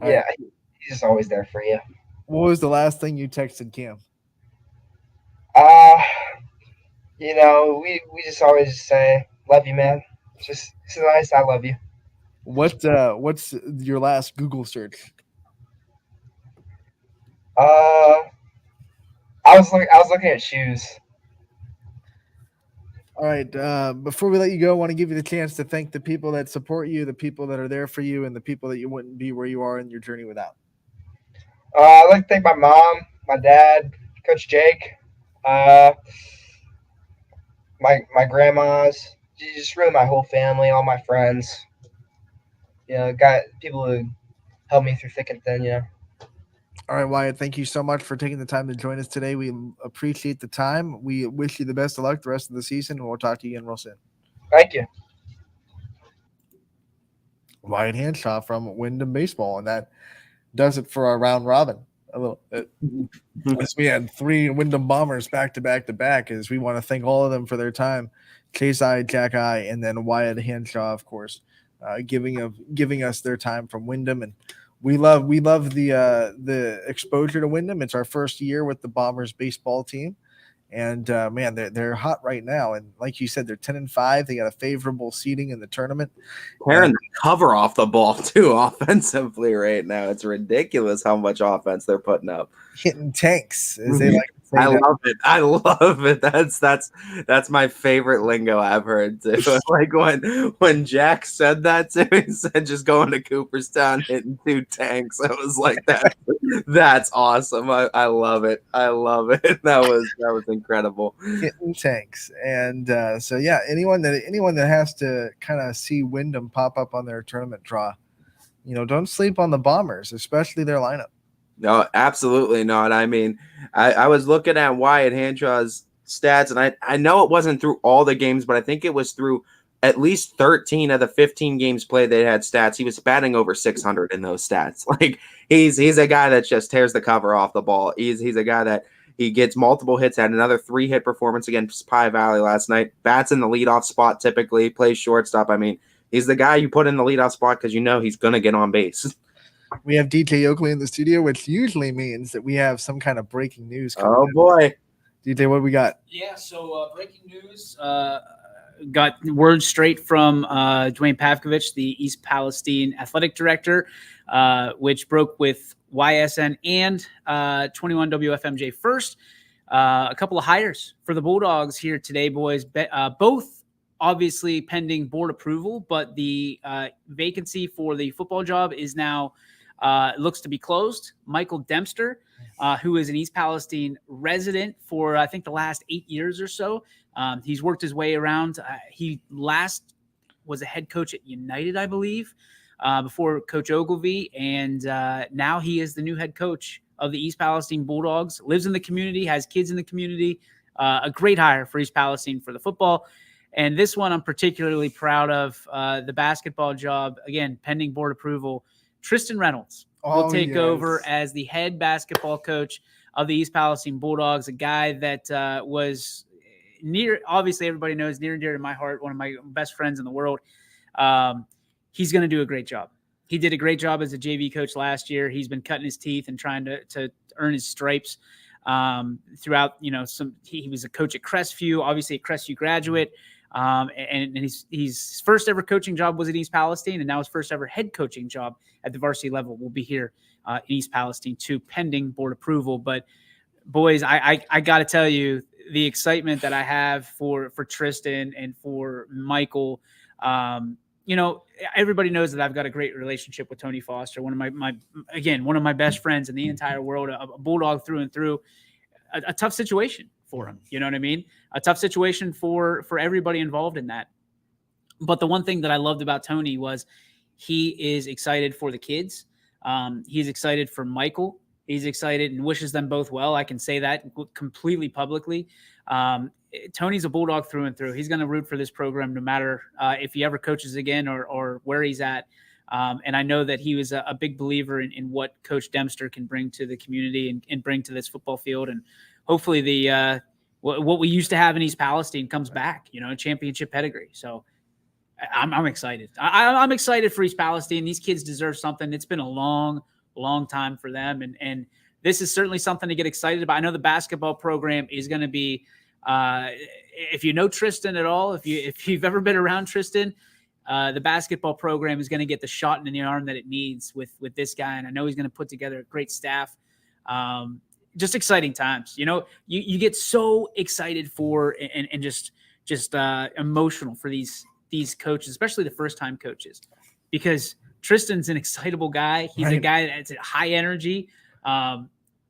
Yeah, he's just always there for you. What was the last thing you texted Cam? We just always say, love you, man. Just nice, I love you. What's your last Google search? I was looking at shoes. All right. Before we let you go, I want to give you the chance to thank the people that support you, the people that are there for you, and the people that you wouldn't be where you are in your journey without. I'd like to thank my mom, my dad, Coach Jake, my grandmas, just really my whole family, all my friends. Got people who helped me through thick and thin. All right, Wyatt, thank you so much for taking the time to join us today. We appreciate the time. We wish you the best of luck the rest of the season, and we'll talk to you again real soon. Thank you. Wyatt Handshaw from Windham Baseball, and that does it for our round robin. As we had 3 Windham Bombers back to back, as we want to thank all of them for their time. Chase I, Jack I, and then Wyatt Handshaw, of course, giving us their time from Windham. And we love the exposure to Windham. It's our first year with the Bombers baseball team. And man, they're hot right now. And like you said, they're 10-5. They got a favorable seeding in the tournament. Tearing the cover off the ball too offensively right now. It's ridiculous how much offense they're putting up. Hitting tanks, as they like to say. I love it. That's my favorite lingo I've heard too. Like when Jack said that to me, he said just going to Cooperstown hitting 2 tanks. I was like, that's awesome. I love it. I love it. That was incredible. Hitting tanks. And so yeah, anyone that has to kind of see Windham pop up on their tournament draw, don't sleep on the Bombers, especially their lineup. No, absolutely not. I mean, I was looking at Wyatt Handshaw's stats, and I know it wasn't through all the games, but I think it was through at least 13 of the 15 games played they had stats. He was batting over 600 in those stats. Like he's a guy that just tears the cover off the ball. He's a guy that he gets multiple hits, had another 3-hit performance against Pie Valley last night. Bats in the leadoff spot typically, plays shortstop. I mean, he's the guy you put in the leadoff spot because he's going to get on base. We have DJ Oakley in the studio, which usually means that we have some kind of breaking news coming Oh, boy. DJ, what we got? Yeah, so breaking news. Got word straight from Dwayne Pavkovich, the East Palestine athletic director, which broke with YSN and 21 WFMJ first. A couple of hires for the Bulldogs here today, boys. Both obviously pending board approval, but the vacancy for the football job is now looks to be closed. Michael Dempster, who is an East Palestine resident for, I think, the last 8 years or so. He's worked his way around. He last was a head coach at United, I believe, before Coach Ogilvy. And now he is the new head coach of the East Palestine Bulldogs, lives in the community, has kids in the community. A great hire for East Palestine for the football. And this one I'm particularly proud of. The basketball job, again, pending board approval. Tristan Reynolds will take over as the head basketball coach of the East Palestine Bulldogs, a guy that was obviously everybody knows, near and dear to my heart, one of my best friends in the world. He's going to do a great job. He did a great job as a JV coach last year. He's been cutting his teeth and trying to earn his stripes throughout. He was a coach at Crestview, obviously a Crestview graduate, and his first ever coaching job was at East Palestine, and now his first ever head coaching job at the varsity level will be here in East Palestine too, pending board approval. But boys, I got to tell you, the excitement that I have for Tristan and for Michael. Everybody knows that I've got a great relationship with Tony Foster, one of my best friends in the entire world, a Bulldog through and through. A tough situation for him, you know what I mean? A tough situation for everybody involved in that. But the one thing that I loved about Tony was he is excited for the kids. He's excited for Michael. He's excited and wishes them both well. I can say that completely publicly. Tony's a Bulldog through and through. He's going to root for this program no matter if he ever coaches again or where he's at. And I know that he was a big believer in what Coach Dempster can bring to the community and bring to this football field. And hopefully what we used to have in East Palestine comes back, a championship pedigree. So I'm excited. I'm excited for East Palestine. These kids deserve something. It's been a long time for them. And this is certainly something to get excited about. I know the basketball program is going to be, if you know Tristan at all, if you've ever been around Tristan, the basketball program is going to get the shot in the arm that it needs with this guy. And I know he's going to put together a great staff. Just exciting times. You get so excited for and just emotional for these coaches, especially the first time coaches, because Tristan's an excitable guy. He's a guy that's high energy.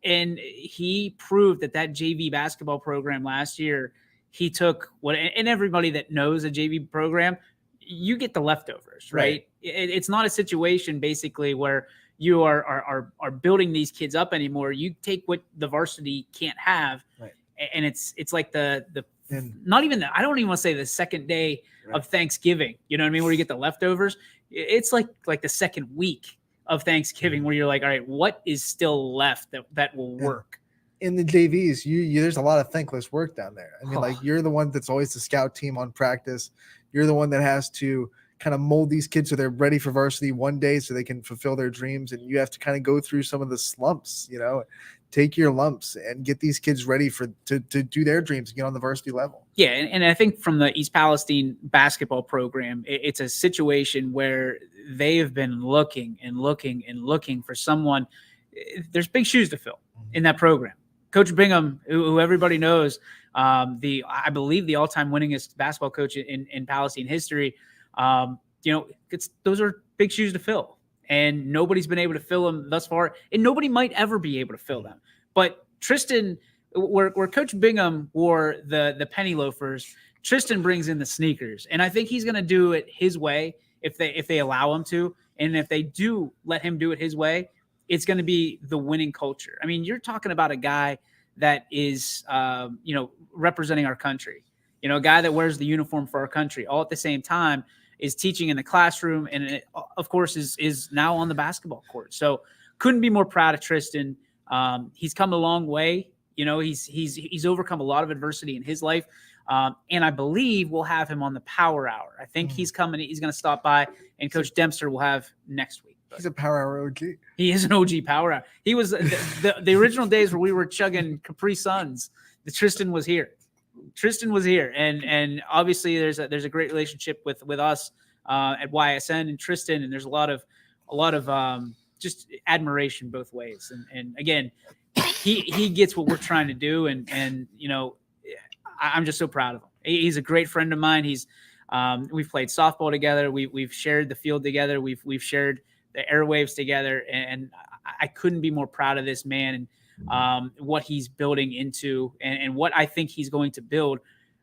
And he proved that JV basketball program last year, he took and everybody that knows a JV program, you get the leftovers, right? It's not a situation basically where you are building these kids up anymore. You take what the varsity can't have. Right. And it's like not even I don't even want to say the second day of Thanksgiving, you know what I mean? Where you get the leftovers. It's like the second week of Thanksgiving where you're like, all right, what is still left that will work? In the JVs, there's a lot of thankless work down there. I mean, you're the one that's always the scout team on practice. You're the one that has to kind of mold these kids so they're ready for varsity one day so they can fulfill their dreams. And you have to kind of go through some of the slumps, take your lumps and get these kids ready to do their dreams and get on the varsity level. Yeah, and I think from the East Palestine basketball program, it's a situation where they have been looking and looking and looking for someone. There's big shoes to fill in that program. Coach Bingham, who everybody knows, I believe the all-time winningest basketball coach in Palestine history. Those are big shoes to fill, and nobody's been able to fill them thus far, and nobody might ever be able to fill them. But Tristan, where Coach Bingham wore the penny loafers, Tristan brings in the sneakers, and I think he's going to do it his way if they allow him to, and if they do let him do it his way, it's going to be the winning culture. I mean, you're talking about a guy that is, representing our country, a guy that wears the uniform for our country, all at the same time is teaching in the classroom, and it, of course is now on the basketball court. So couldn't be more proud of Tristan. He's come a long way. He's overcome a lot of adversity in his life. And I believe we'll have him on the Power Hour. I think he's coming. He's going to stop by, and Coach Dempster will have next week. He's a Power Hour OG. He is an OG Power Hour. He was the original days where we were chugging Capri Suns. Tristan was here. And obviously there's a great relationship with us at Ysn and Tristan, and there's a lot of just admiration both ways. And again, he gets what we're trying to do, and I'm just so proud of him. He's a great friend of mine. We've played softball together. We've shared the field together. We've shared the airwaves together, and I couldn't be more proud of this man and what he's building into, and what I think he's going to build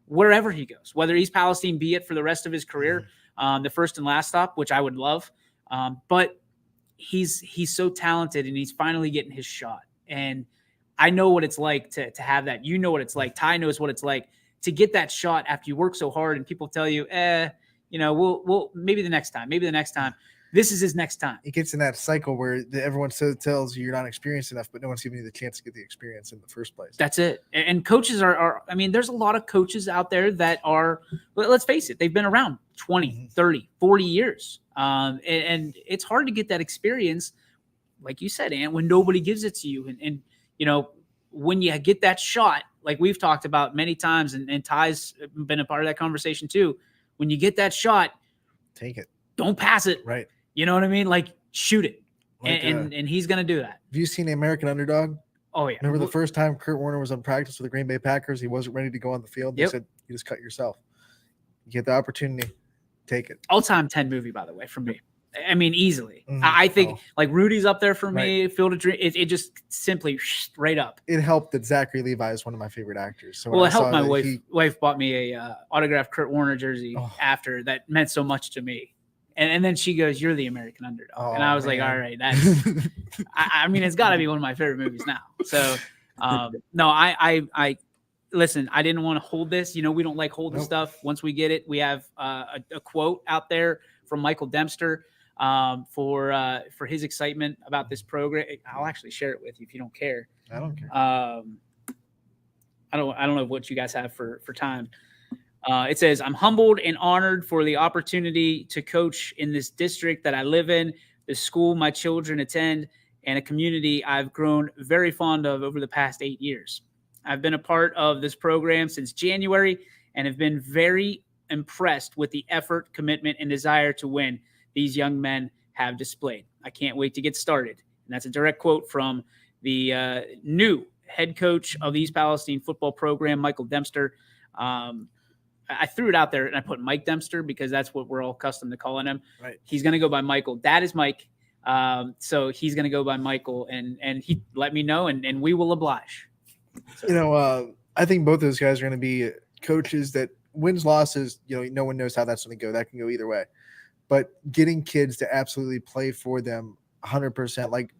wherever he goes, whether East Palestine be it for the rest of his career, the first and last stop, which I would love. But he's so talented, and he's finally getting his shot. And I know what it's like to have that. You know what it's like. Ty knows what it's like to get that shot after you work so hard and people tell you, we'll maybe the next time. This is his next time. It gets in that cycle where everyone tells you you're not experienced enough, but no one's giving you the chance to get the experience in the first place. That's it. And coaches are there's a lot of coaches out there that are, let's face it, they've been around 20, 30, 40 years. And it's hard to get that experience, like you said, Ant, when nobody gives it to you. And you know, when you get that shot, like we've talked about many times, and Ty's been a part of that conversation too. When you get that shot, take it. Don't pass it. Right. You know what I mean? Like, shoot it. Like, and he's going to do that. Have you seen The American Underdog? Oh, yeah. Remember the first time Kurt Warner was on practice with the Green Bay Packers? He wasn't ready to go on the field. They said, you just cut yourself. You get the opportunity, take it. All-time 10 movie, by the way, for me. I mean, easily. I think like Rudy's up there for me. Field of Dreams. It just simply right up. It helped that Zachary Levi is one of my favorite actors. So well, it helped my wife bought me a autographed Kurt Warner jersey after that meant so much to me. And then she goes, "You're the American Underdog," and I was like, "All right, that's." I mean, it's got to be one of my favorite movies now. So, no, I listen. I didn't want to hold this. You know, we don't like holding stuff. Once we get it, we have a quote out there from Michael Dempster for his excitement about this program. I'll actually share it with you if you don't care. I don't care. I don't know what you guys have for time. It says, "I'm humbled and honored for the opportunity to coach in this district that I live in, the school my children attend, and a community I've grown very fond of over the past 8 years. I've been a part of this program since January and have been very impressed with the effort, commitment, and desire to win these young men have displayed. I can't wait to get started." And that's a direct quote from the new head coach of the East Palestine football program, Michael Dempster. I threw it out there and I put Mike Dempster because that's what we're all accustomed to calling him. Right. He's going to go by Michael. That is Mike. So he's going to go by Michael, and he let me know, and we will oblige. So. You know, I think both those guys are going to be coaches that wins, losses, you know, no one knows how that's going to go. That can go either way. But getting kids to absolutely play for them 100%, like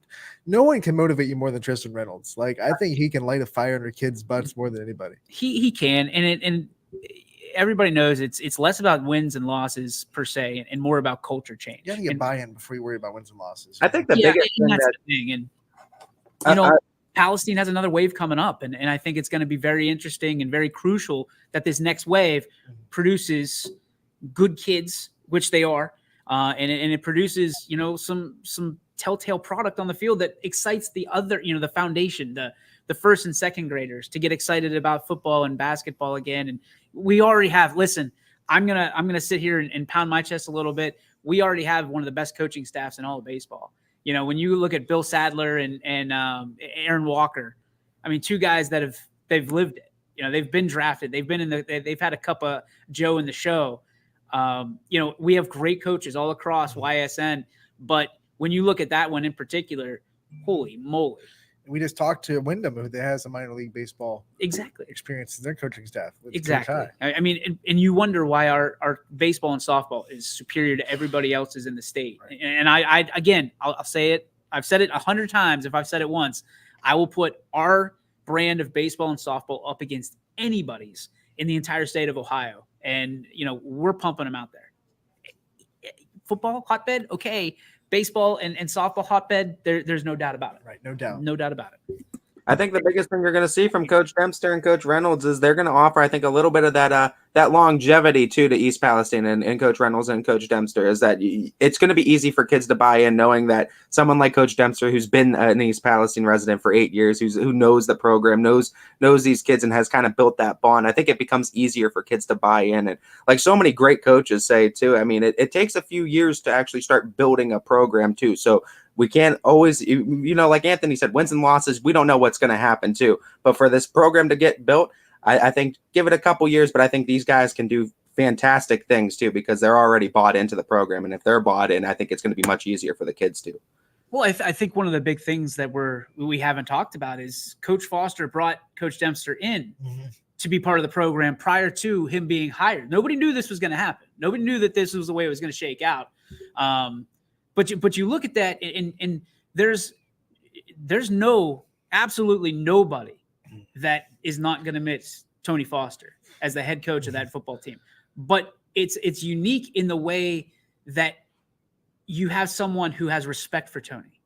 no one can motivate you more than Tristan Reynolds. Like, I think he can light a fire under kids' butts more than anybody. He can, and everybody knows it's less about wins and losses per se, and more about culture change. You got to get buy-in before you worry about wins and losses. I think the biggest thing that's the thing. And you know, Palestine has another wave coming up, and I think it's going to be very interesting and very crucial that this next wave produces good kids, which they are, and it produces, you know, some telltale product on the field that excites the other, you know, the foundation, the first and second graders to get excited about football and basketball again. And we already have, listen, I'm gonna sit here and pound my chest a little bit. We already have one of the best coaching staffs in all of baseball. You know, when you look at Bill Sadler and Aaron Walker, I mean, two guys that they've lived it. You know, they've been drafted. They've been they've had a cup of Joe in the show. You know, we have great coaches all across YSN, but when you look at that one in particular, holy moly. We just talked to Windham, who has a minor league baseball experience in their coaching staff. Exactly. I mean, and you wonder why our baseball and softball is superior to everybody else's in the state. Right. And I again, I'll say it. I've said it 100 times. If I've said it once, I will put our brand of baseball and softball up against anybody's in the entire state of Ohio. And, you know, we're pumping them out there. Football hotbed, okay. Baseball and softball hotbed, there's no doubt about it. Right, no doubt. No doubt about it. I think the biggest thing you're going to see from Coach Dempster and Coach Reynolds is they're going to offer, I think, a little bit of that longevity to East Palestine and Coach Reynolds and Coach Dempster, is that it's going to be easy for kids to buy in, knowing that someone like Coach Dempster, who's been an East Palestine resident for 8 years, who knows the program, knows these kids, and has kind of built that bond. I think it becomes easier for kids to buy in. And like so many great coaches say too, I mean, it takes a few years to actually start building a program too. So we can't always, you know, like Anthony said, wins and losses, we don't know what's going to happen too. But for this program to get built, I think give it a couple years, but I think these guys can do fantastic things too, because they're already bought into the program. And if they're bought in, I think it's going to be much easier for the kids too. Well, I think one of the big things that we haven't talked about is Coach Foster brought Coach Dempster in to be part of the program prior to him being hired. Nobody knew this was going to happen. Nobody knew that this was the way it was going to shake out. But you look at that, and there's absolutely nobody that is not going to miss Tony Foster as the head coach of that football team. But it's unique in the way that you have someone who has respect for Tony.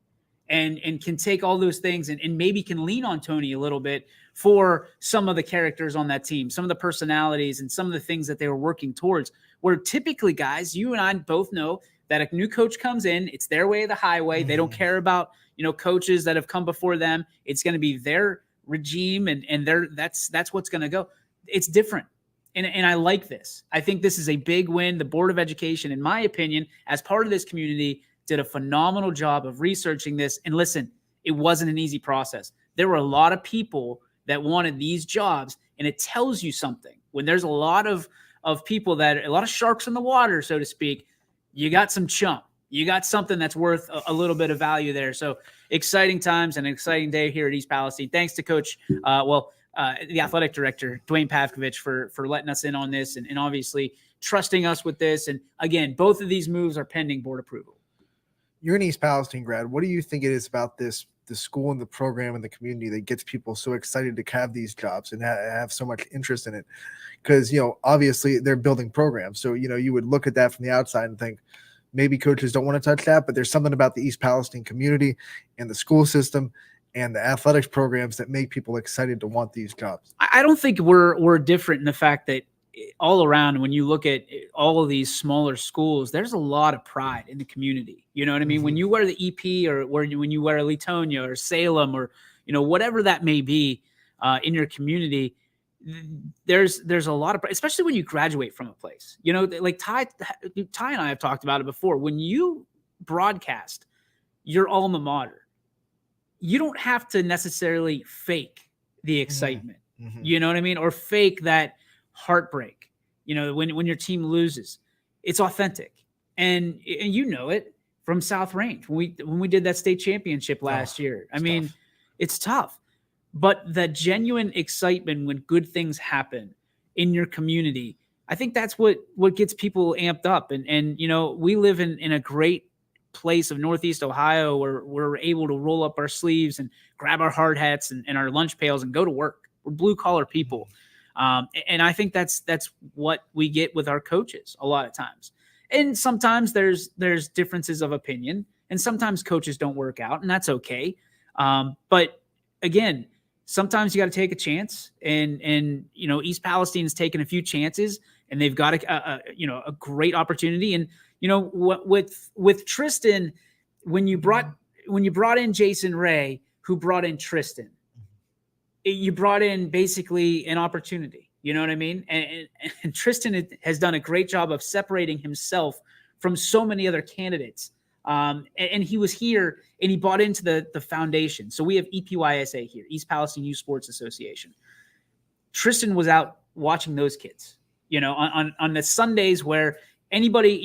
and can take all those things and maybe can lean on Tony a little bit for some of the characters on that team, some of the personalities and some of the things that they were working towards. Where typically, guys, you and I both know that a new coach comes in, it's their way of the highway. They don't care about, coaches that have come before them. It's going to be their regime and that's what's going to go. It's different. And I like this. I think this is a big win. The Board of Education, in my opinion, as part of this community, did a phenomenal job of researching this. And listen, it wasn't an easy process. There were a lot of people that wanted these jobs, and it tells you something. When there's a lot of people a lot of sharks in the water, so to speak, you got some chump. You got something that's worth a little bit of value there. So exciting times and an exciting day here at East Palestine. Thanks to Coach, the athletic director, Dwayne Pavkovich, for letting us in on this and obviously trusting us with this. And again, both of these moves are pending board approval. You're an East Palestine grad. What do you think it is about the school and the program and the community that gets people so excited to have these jobs and have so much interest in it? Because, obviously they're building programs. So, you would look at that from the outside and think maybe coaches don't want to touch that, but there's something about the East Palestine community and the school system and the athletics programs that make people excited to want these jobs. I don't think we're different in the fact that all around, when you look at all of these smaller schools, there's a lot of pride in the community. You know what I mean? Mm-hmm. When you wear the EP or when you wear Latonia or Salem or, whatever that may be in your community, there's a lot of pride, especially when you graduate from a place. Like Ty and I have talked about it before. When you broadcast your alma mater, you don't have to necessarily fake the excitement. Mm-hmm. You know what I mean? Or fake that heartbreak, when your team loses. It's authentic. And you know it from South Range when we did that state championship last year. I mean, it's tough. But the genuine excitement when good things happen in your community, I think that's what gets people amped up. And we live in a great place of Northeast Ohio where we're able to roll up our sleeves and grab our hard hats and our lunch pails and go to work. We're blue collar people. And I think that's what we get with our coaches a lot of times. And sometimes there's differences of opinion, and sometimes coaches don't work out, and that's okay. But again, sometimes you got to take a chance, and East Palestine has taken a few chances, and they've got a great opportunity. And with Tristan, when you brought in Jason Ray, who brought in Tristan, you brought in basically an opportunity. You know what I mean? And Tristan has done a great job of separating himself from so many other candidates. And he was here and he bought into the foundation. So we have EPYSA here, East Palestine Youth Sports Association. Tristan was out watching those kids, on the Sundays where anybody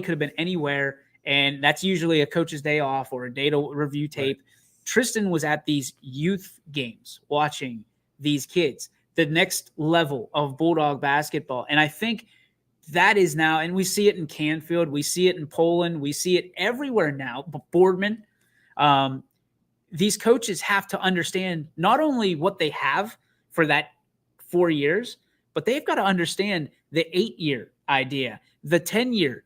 could have been anywhere. And that's usually a coach's day off or a day to review tape. Right. Tristan was at these youth games watching these kids, the next level of Bulldog basketball. And I think that is now, and we see it in Canfield, we see it in Poland, we see it everywhere now. Boardman, these coaches have to understand not only what they have for that 4 years, but they've got to understand the 8-year idea, the 10-year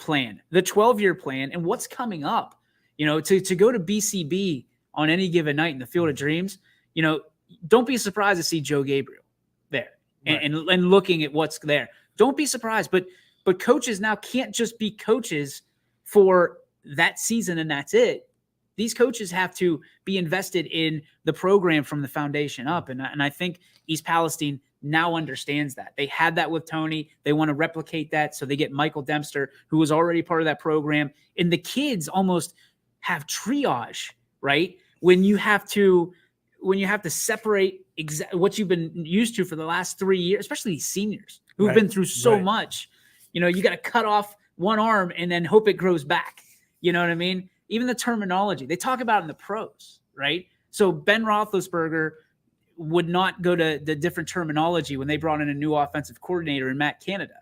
plan, the 12-year plan, and what's coming up. To go to BCB on any given night in the Field of Dreams, don't be surprised to see Joe Gabriel there and looking at what's there. Don't be surprised. But coaches now can't just be coaches for that season and that's it. These coaches have to be invested in the program from the foundation up. And I think East Palestine now understands that. They had that with Tony. They want to replicate that. So they get Michael Dempster, who was already part of that program. And the kids almost have triage, right? When you have to separate what you've been used to for the last 3 years, especially these seniors who've been through so much, you got to cut off one arm and then hope it grows back. You know what I mean? Even the terminology they talk about in the pros, right? So Ben Roethlisberger would not go to the different terminology when they brought in a new offensive coordinator in Matt Canada.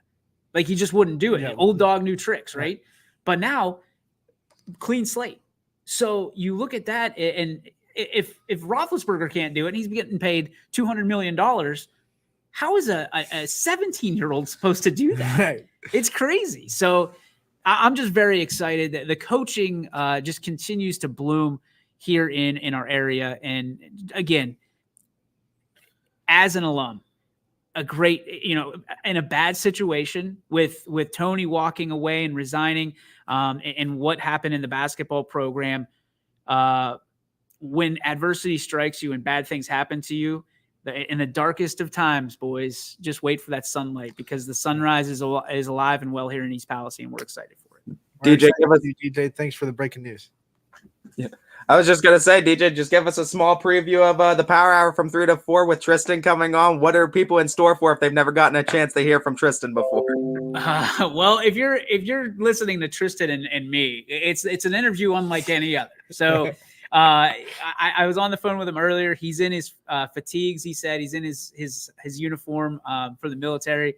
Like he just wouldn't do it. Yeah. Old dog, new tricks, right? But now, clean slate. So you look at that, and if Roethlisberger can't do it, and he's getting paid $200 million, how is a 17-year-old supposed to do that? Right. It's crazy. So I'm just very excited that the coaching just continues to bloom here in our area. And again, as an alum, a great, in a bad situation with Tony walking away and resigning, and what happened in the basketball program, when adversity strikes you and bad things happen to you, in the darkest of times, boys, just wait for that sunlight, because the sunrise is alive and well here in East Palestine, and we're excited for it. DJ, give us DJ. Thanks for the breaking news. Yeah. I was just gonna say, DJ, just give us a small preview of the Power Hour from 3 to 4 with Tristan coming on. What are people in store for if they've never gotten a chance to hear from Tristan before? Well, if you're listening to Tristan and me, it's an interview unlike any other. So I was on the phone with him earlier. He's in his fatigues. He said he's in his uniform for the military.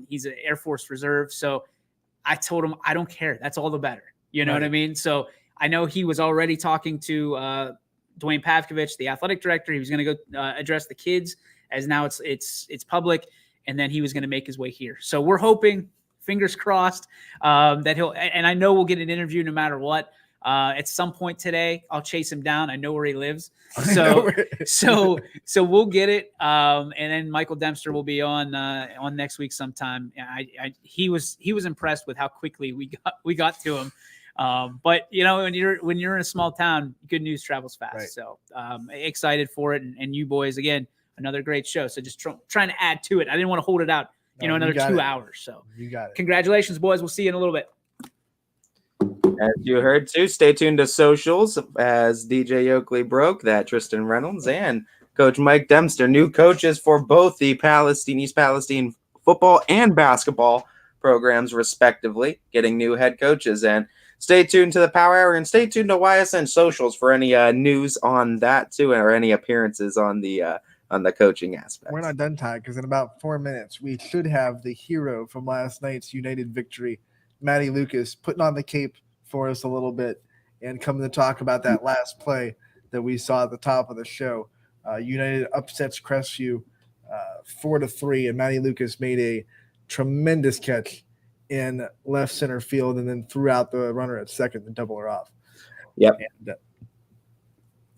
He's an Air Force Reserve. So I told him I don't care. That's all the better. You know what I mean? So I know he was already talking to Dwayne Pavkovich, the athletic director. He was going to go address the kids, as now it's public, and then he was going to make his way here. So we're hoping, fingers crossed, that he'll. And I know we'll get an interview no matter what. At some point today, I'll chase him down. I know where he lives, so we'll get it. And then Michael Dempster will be on next week sometime. He was impressed with how quickly we got to him. But when you're in a small town, good news travels fast. Right. So excited for it, and you boys, again, another great show. So just trying to add to it. I didn't want to hold it out, another 2 hours. So you got it. Congratulations, boys. We'll see you in a little bit. As you heard too, stay tuned to socials as DJ Oakley broke that Tristan Reynolds and Coach Mike Dempster, new coaches for both the East Palestine football and basketball programs, respectively, getting new head coaches. And stay tuned to the Power Hour and stay tuned to YSN socials for any news on that too, or any appearances on the coaching aspect. We're not done, Ty, because in about 4 minutes we should have the hero from last night's United victory, Matty Lucas, putting on the cape for us a little bit and coming to talk about that last play that we saw at the top of the show. United upsets Crestview 4-3, and Matty Lucas made a tremendous catch in left center field and then threw out the runner at second to double her off. Yep. And,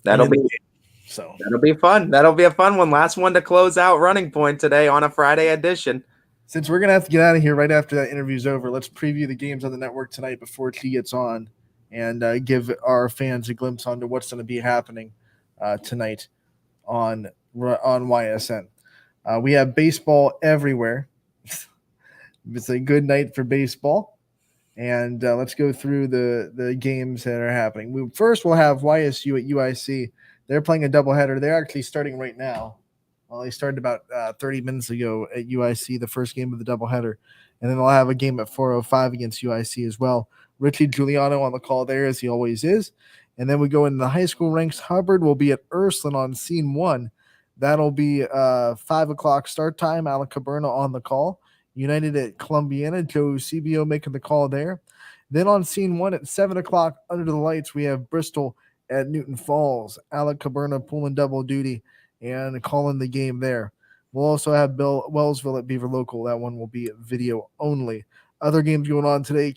that'll be fun. That'll be a fun one. Last one to close out Running Point today on a Friday edition. Since we're going to have to get out of here right after that interview's over, let's preview the games on the network tonight before she gets on and give our fans a glimpse onto what's going to be happening tonight on YSN. We have baseball everywhere. It's a good night for baseball. And let's go through the games that are happening. We'll have YSU at UIC. They're playing a doubleheader. They're actually starting right now. Well, they started about 30 minutes ago at UIC, the first game of the doubleheader. And then they'll have a game at 4:05 against UIC as well. Richie Giuliano on the call there, as he always is. And then we go into the high school ranks. Hubbard will be at Ursuline on scene 1. That'll be 5 o'clock start time. Alec Caberna on the call. United at Columbiana, Joe CBO making the call there. Then on scene 1 at 7 o'clock under the lights, we have Bristol at Newton Falls. Alec Caberna pulling double duty and calling the game there. We'll also have Wellsville at Beaver Local. That one will be video only. Other games going on today.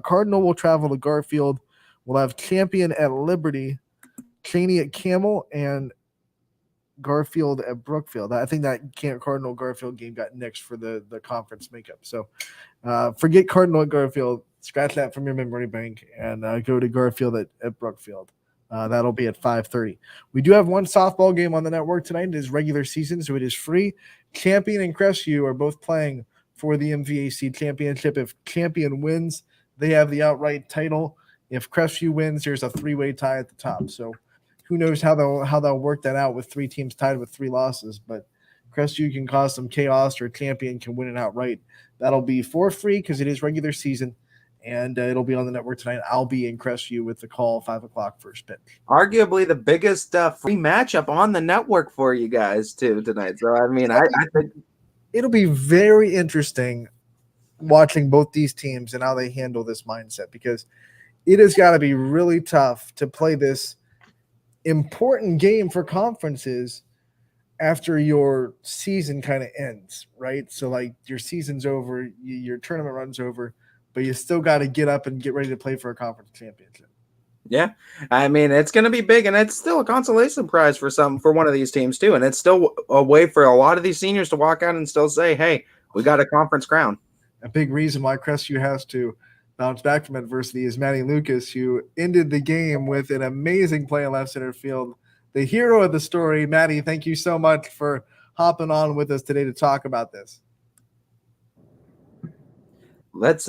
Cardinal will travel to Garfield. We'll have Champion at Liberty, Cheney at Camel, and Garfield at Brookfield. I think that Cardinal Garfield game got nixed for the conference makeup. So forget Cardinal at Garfield. Scratch that from your memory bank and go to Garfield at Brookfield. That'll be at 5:30. We do have one softball game on the network tonight. It is regular season, so it is free. Champion and Crestview are both playing for the MVAC championship. If Champion wins, they have the outright title. If Crestview wins, there's a 3-way tie at the top. So who knows how they'll work that out with 3 teams tied with 3 losses. But Crestview can cause some chaos, or Champion can win it outright. That'll be for free because it is regular season. And it'll be on the network tonight. I'll be in Crestview with the call, 5 o'clock first pitch. Arguably the biggest free matchup on the network for you guys too tonight. So I mean, I think it'll be very interesting watching both these teams and how they handle this mindset, because it has got to be really tough to play this important game for conferences after your season kind of ends, right? So like your season's over, your tournament runs over. but you still got to get up and get ready to play for a conference championship. Yeah, I mean, it's going to be big, and it's still a consolation prize for one of these teams too, and it's still a way for a lot of these seniors to walk out and still say, "Hey, we got a conference crown." A big reason why Crestview has to bounce back from adversity is Maddie Lucas, who ended the game with an amazing play in left center field. The hero of the story, Maddie. Thank you so much for hopping on with us today to talk about this. Let's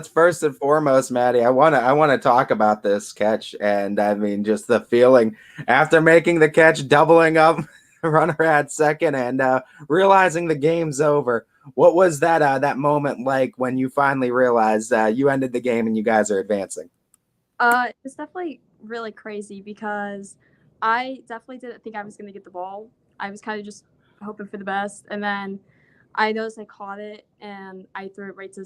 first and foremost, Maddie, I wanna talk about this catch, and I mean just the feeling after making the catch, doubling up, runner at second, and realizing the game's over. What was that moment like when you finally realized you ended the game and you guys are advancing? It's definitely really crazy because I definitely didn't think I was going to get the ball. I was kind of just hoping for the best, and then I noticed I caught it and I threw it right to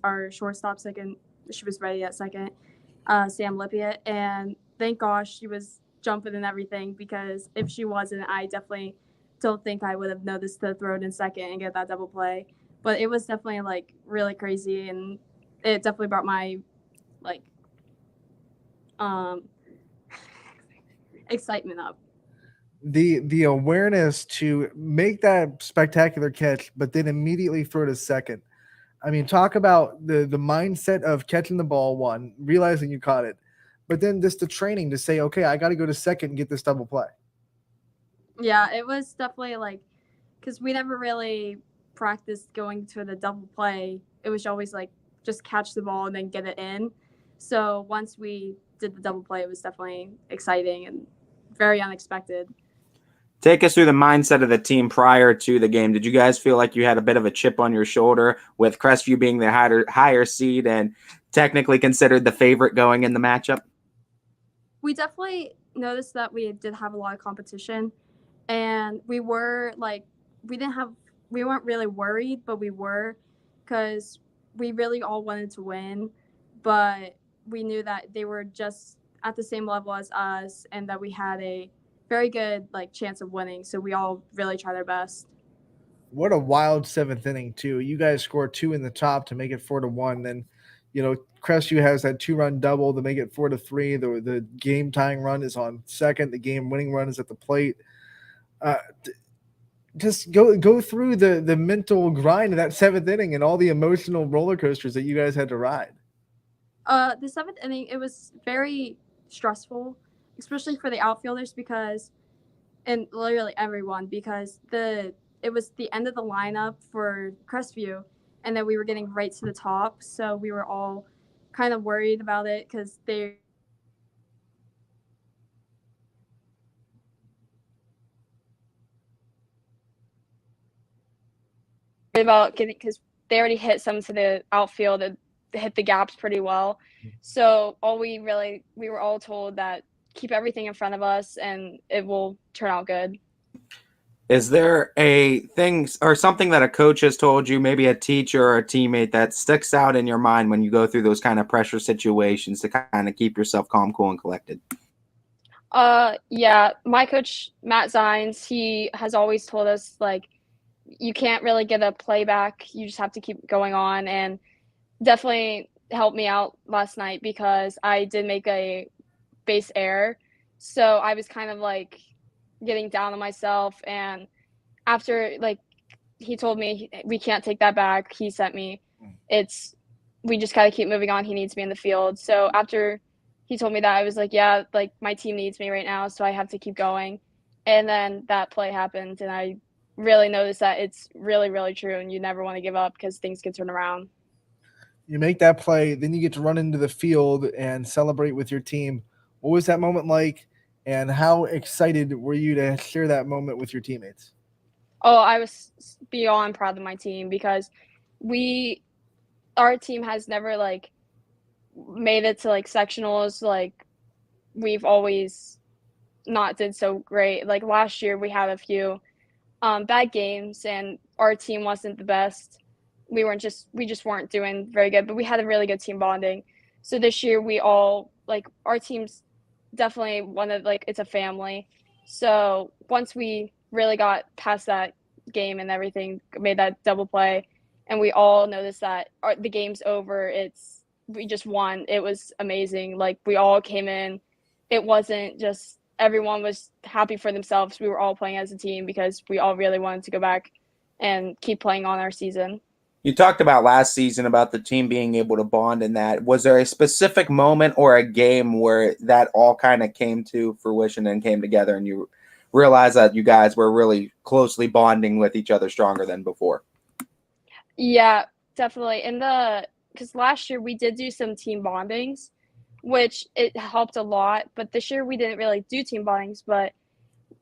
our shortstop second. She was ready at second, Sam Lippiett, and thank gosh she was jumping and everything, because if she wasn't, I definitely don't think I would have noticed to throw it in second and get that double play. But it was definitely like really crazy, and it definitely brought my like excitement up. The awareness to make that spectacular catch, but then immediately throw it a second. I mean, talk about the mindset of catching the ball, one, realizing you caught it, but then just the training to say, okay, I got to go to second and get this double play. Yeah, it was definitely like, because we never really practiced going to the double play. It was always like just catch the ball and then get it in. So once we did the double play, it was definitely exciting and very unexpected. Take us through the mindset of the team prior to the game. Did you guys feel like you had a bit of a chip on your shoulder with Crestview being the higher seed and technically considered the favorite going in the matchup? We definitely noticed that we did have a lot of competition, and we were like, we weren't really worried, but we were, because we really all wanted to win, but we knew that they were just at the same level as us and that we had a very good like chance of winning. So we all really tried our best. What a wild seventh inning too. You guys scored 2 in the top to make it 4-1. Then, Crestview has that 2-run double to make it 4-3. The game tying run is on second. The game winning run is at the plate. Just go through the mental grind of that seventh inning and all the emotional roller coasters that you guys had to ride. The seventh inning, it was very stressful, especially for the outfielders and literally everyone, because it was the end of the lineup for Crestview, and then we were getting right to the top, so we were all kind of worried about it because because they already hit some to the outfield and hit the gaps pretty well. So we were all told that keep everything in front of us and it will turn out good. Is there a thing or something that a coach has told you, maybe a teacher or a teammate, that sticks out in your mind when you go through those kind of pressure situations to kind of keep yourself calm, cool, and collected? Yeah, my coach, Matt Zines, he has always told us, like, you can't really get a playback. You just have to keep going on, and definitely helped me out last night because I did make a base error. So I was kind of like getting down on myself, and after he told me we can't take that back, he sent me, we just got to keep moving on. He needs me in the field. So after he told me that, I was like, yeah, like my team needs me right now, so I have to keep going. And then that play happened, and I really noticed that it's really, really true, and you never want to give up because things can turn around. You make that play, then you get to run into the field and celebrate with your team. What was that moment like, and how excited were you to share that moment with your teammates? Oh, I was beyond proud of my team because our team has never made it to sectionals. We've always not did so great. Like last year we had a few bad games and our team wasn't the best. We just weren't doing very good, but we had a really good team bonding. So this year we all our team's definitely it's a family. So once we really got past that game and everything, made that double play, and we all noticed that the game's over. We just won. It was amazing. Like, we all came in. It wasn't just everyone was happy for themselves. We were all playing as a team because we all really wanted to go back and keep playing on our season. You talked about last season about the team being able to bond in that. Was there a specific moment or a game where that all kind of came to fruition and came together and you realized that you guys were really closely bonding with each other stronger than before? Yeah, definitely. Because last year we did do some team bondings, which it helped a lot. But this year we didn't really do team bondings. But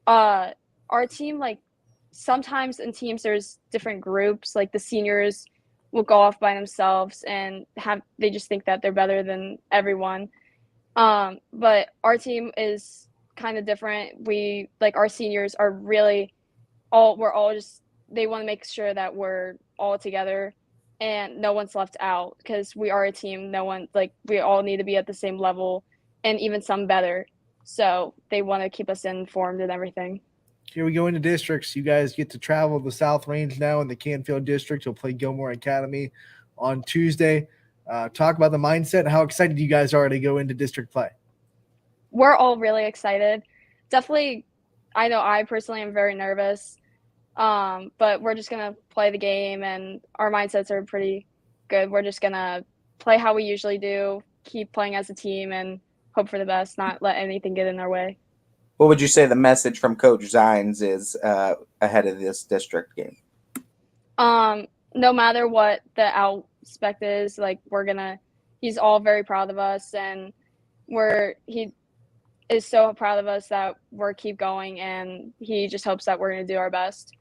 our team, like, sometimes in teams there's different groups. Like, the seniors will go off by themselves and they just think that they're better than everyone. But our team is kind of different. Our seniors are really they want to make sure that we're all together and no one's left out, because we are a team. We all need to be at the same level, and even some better. So they want to keep us informed and everything. Here we go into districts. You guys get to travel the South Range now in the Canfield district. You'll play Gilmore Academy on Tuesday. Talk about the mindset and how excited you guys are to go into district play. We're all really excited. Definitely, I know I personally am very nervous, but we're just going to play the game, and our mindsets are pretty good. We're just going to play how we usually do, keep playing as a team, and hope for the best, not let anything get in our way. What would you say the message from Coach Zines is ahead of this district game? No matter what the aspect is, he's all very proud of us, and he is so proud of us that we're keep going, and he just hopes that we're going to do our best.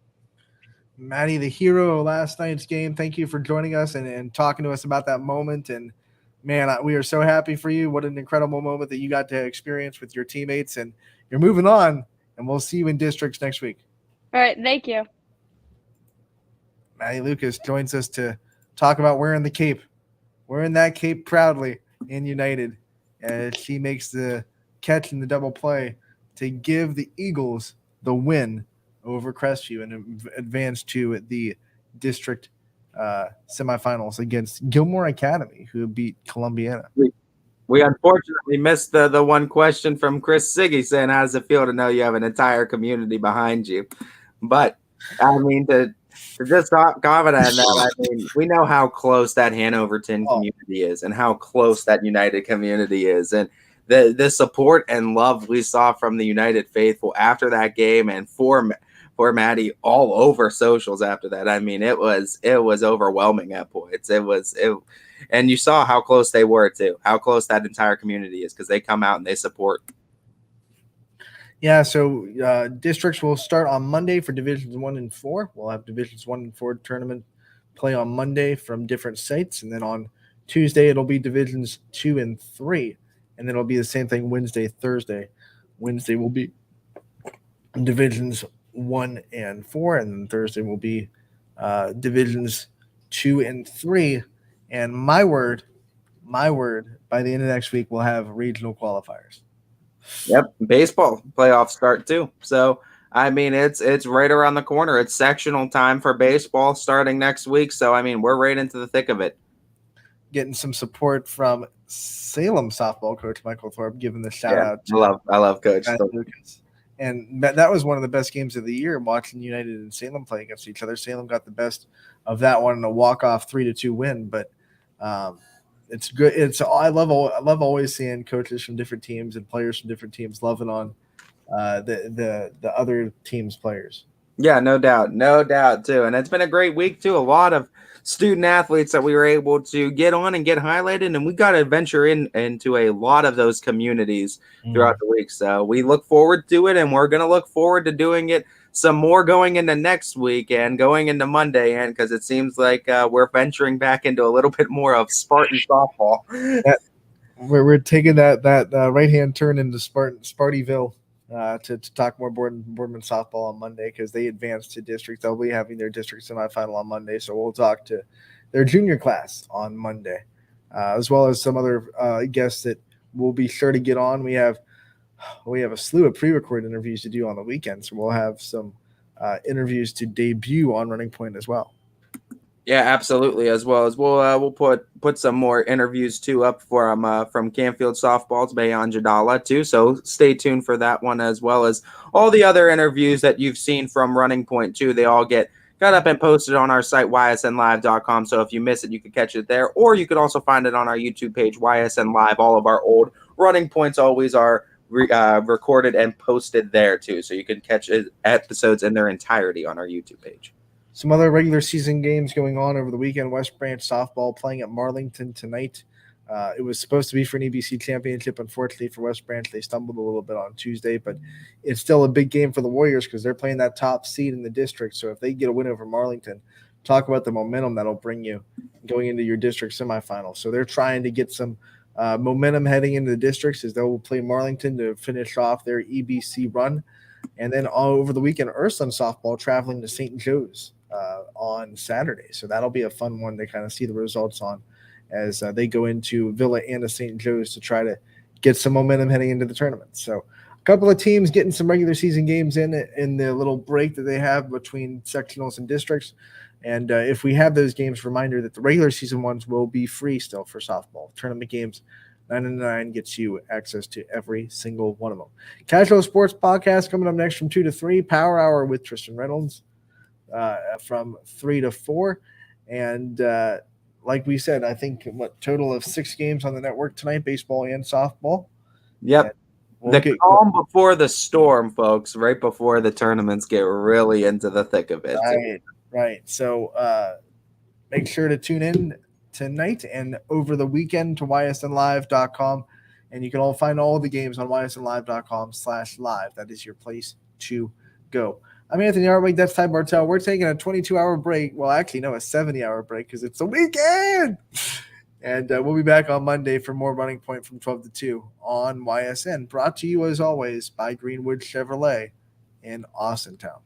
Maddie, the hero of last night's game, thank you for joining us and talking to us about that moment. And man, we are so happy for you. What an incredible moment that you got to experience with your teammates, and you're moving on, and we'll see you in districts next week. All right. Thank you. Maddie Lucas joins us to talk about wearing the cape. Wearing that cape proudly in United as she makes the catch in the double play to give the Eagles the win over Crestview and advance to the district semifinals against Gilmore Academy, who beat Columbiana. We unfortunately missed the one question from Chris Siggy saying, how does it feel to know you have an entire community behind you? But, I mean, to just comment on that, I mean, we know how close that Hanoverton community is and how close that United community is. And the support and love we saw from the United faithful after that game and for Maddie all over socials after that. I mean, it was overwhelming at points. And you saw how close they were too, how close that entire community is, because they come out and they support. Yeah, so districts will start on Monday for Divisions 1 and 4. We'll have Divisions 1 and 4 tournament play on Monday from different sites. And then on Tuesday, it'll be Divisions 2 and 3. And then it'll be the same thing Wednesday, Thursday. Wednesday will be Divisions 1 and 4. And then Thursday will be Divisions 2 and 3. And my word, by the end of next week, we'll have regional qualifiers. Yep, baseball playoffs start too. So, I mean, it's right around the corner. It's sectional time for baseball starting next week. So, I mean, we're right into the thick of it. Getting some support from Salem softball coach Michael Thorpe, giving the shout out. I love Coach Lucas. And that was one of the best games of the year, watching United and Salem play against each other. Salem got the best of that one in a walk-off 3-2 win, but it's good. I love always seeing coaches from different teams and players from different teams loving on the other team's players. Yeah, no doubt too. And it's been a great week too. A lot of student athletes that we were able to get on and get highlighted, and we got to venture into a lot of those communities throughout the week. So we look forward to it, and we're going to look forward to doing it some more going into next week and going into Monday, and because it seems like we're venturing back into a little bit more of Spartan softball. We're taking that right-hand turn into Spartyville to talk more Boardman softball on Monday, because they advanced to district. They'll be having their district semifinal on Monday, so we'll talk to their junior class on Monday, as well as some other guests that we'll be sure to get on. We have a slew of pre-recorded interviews to do on the weekend, so we'll have some interviews to debut on Running Point as well. Yeah, absolutely. As well as we'll put some more interviews too up from Canfield Softball's Bayan Jadala too. So stay tuned for that one, as well as all the other interviews that you've seen from Running Point too. They all get got up and posted on our site ysnlive.com. So if you miss it, you can catch it there, or you could also find it on our YouTube page YSN Live. All of our old Running Points always are recorded and posted there too, so you can catch episodes in their entirety on our YouTube page. Some other regular season games going on over the weekend. West Branch softball playing at Marlington tonight. It was supposed to be for an EBC championship. Unfortunately for West Branch, they stumbled a little bit on Tuesday, but it's still a big game for the Warriors because they're playing that top seed in the district. So if they get a win over Marlington, talk about the momentum that'll bring you going into your district semifinals. So they're trying to get some momentum heading into the districts as they'll play Marlington to finish off their EBC run. And then all over the weekend, Ursuline softball traveling to St. Joe's on Saturday. So that'll be a fun one to kind of see the results on as they go into Villa and to St. Joe's to try to get some momentum heading into the tournament. So a couple of teams getting some regular season games in the little break that they have between sectionals and districts. And if we have those games, reminder that the regular season ones will be free still for softball. Tournament games, $9.99 gets you access to every single one of them. Casual Sports Podcast coming up next from 2 to 3. Power Hour with Tristan Reynolds from 3 to 4. And like we said, I think total of 6 games on the network tonight, baseball and softball. Yep. The calm before the storm, folks, right before the tournaments get really into the thick of it. Right. So make sure to tune in tonight and over the weekend to ysnlive.com. And you can all find all the games on ysnlive.com/live. That is your place to go. I'm Anthony Hartwig. That's Ty Bartell. We're taking a 22-hour break. Well, actually, no, a 70-hour break because it's the weekend. And we'll be back on Monday for more Running Point from 12 to 2 on YSN. Brought to you, as always, by Greenwood Chevrolet in Austintown.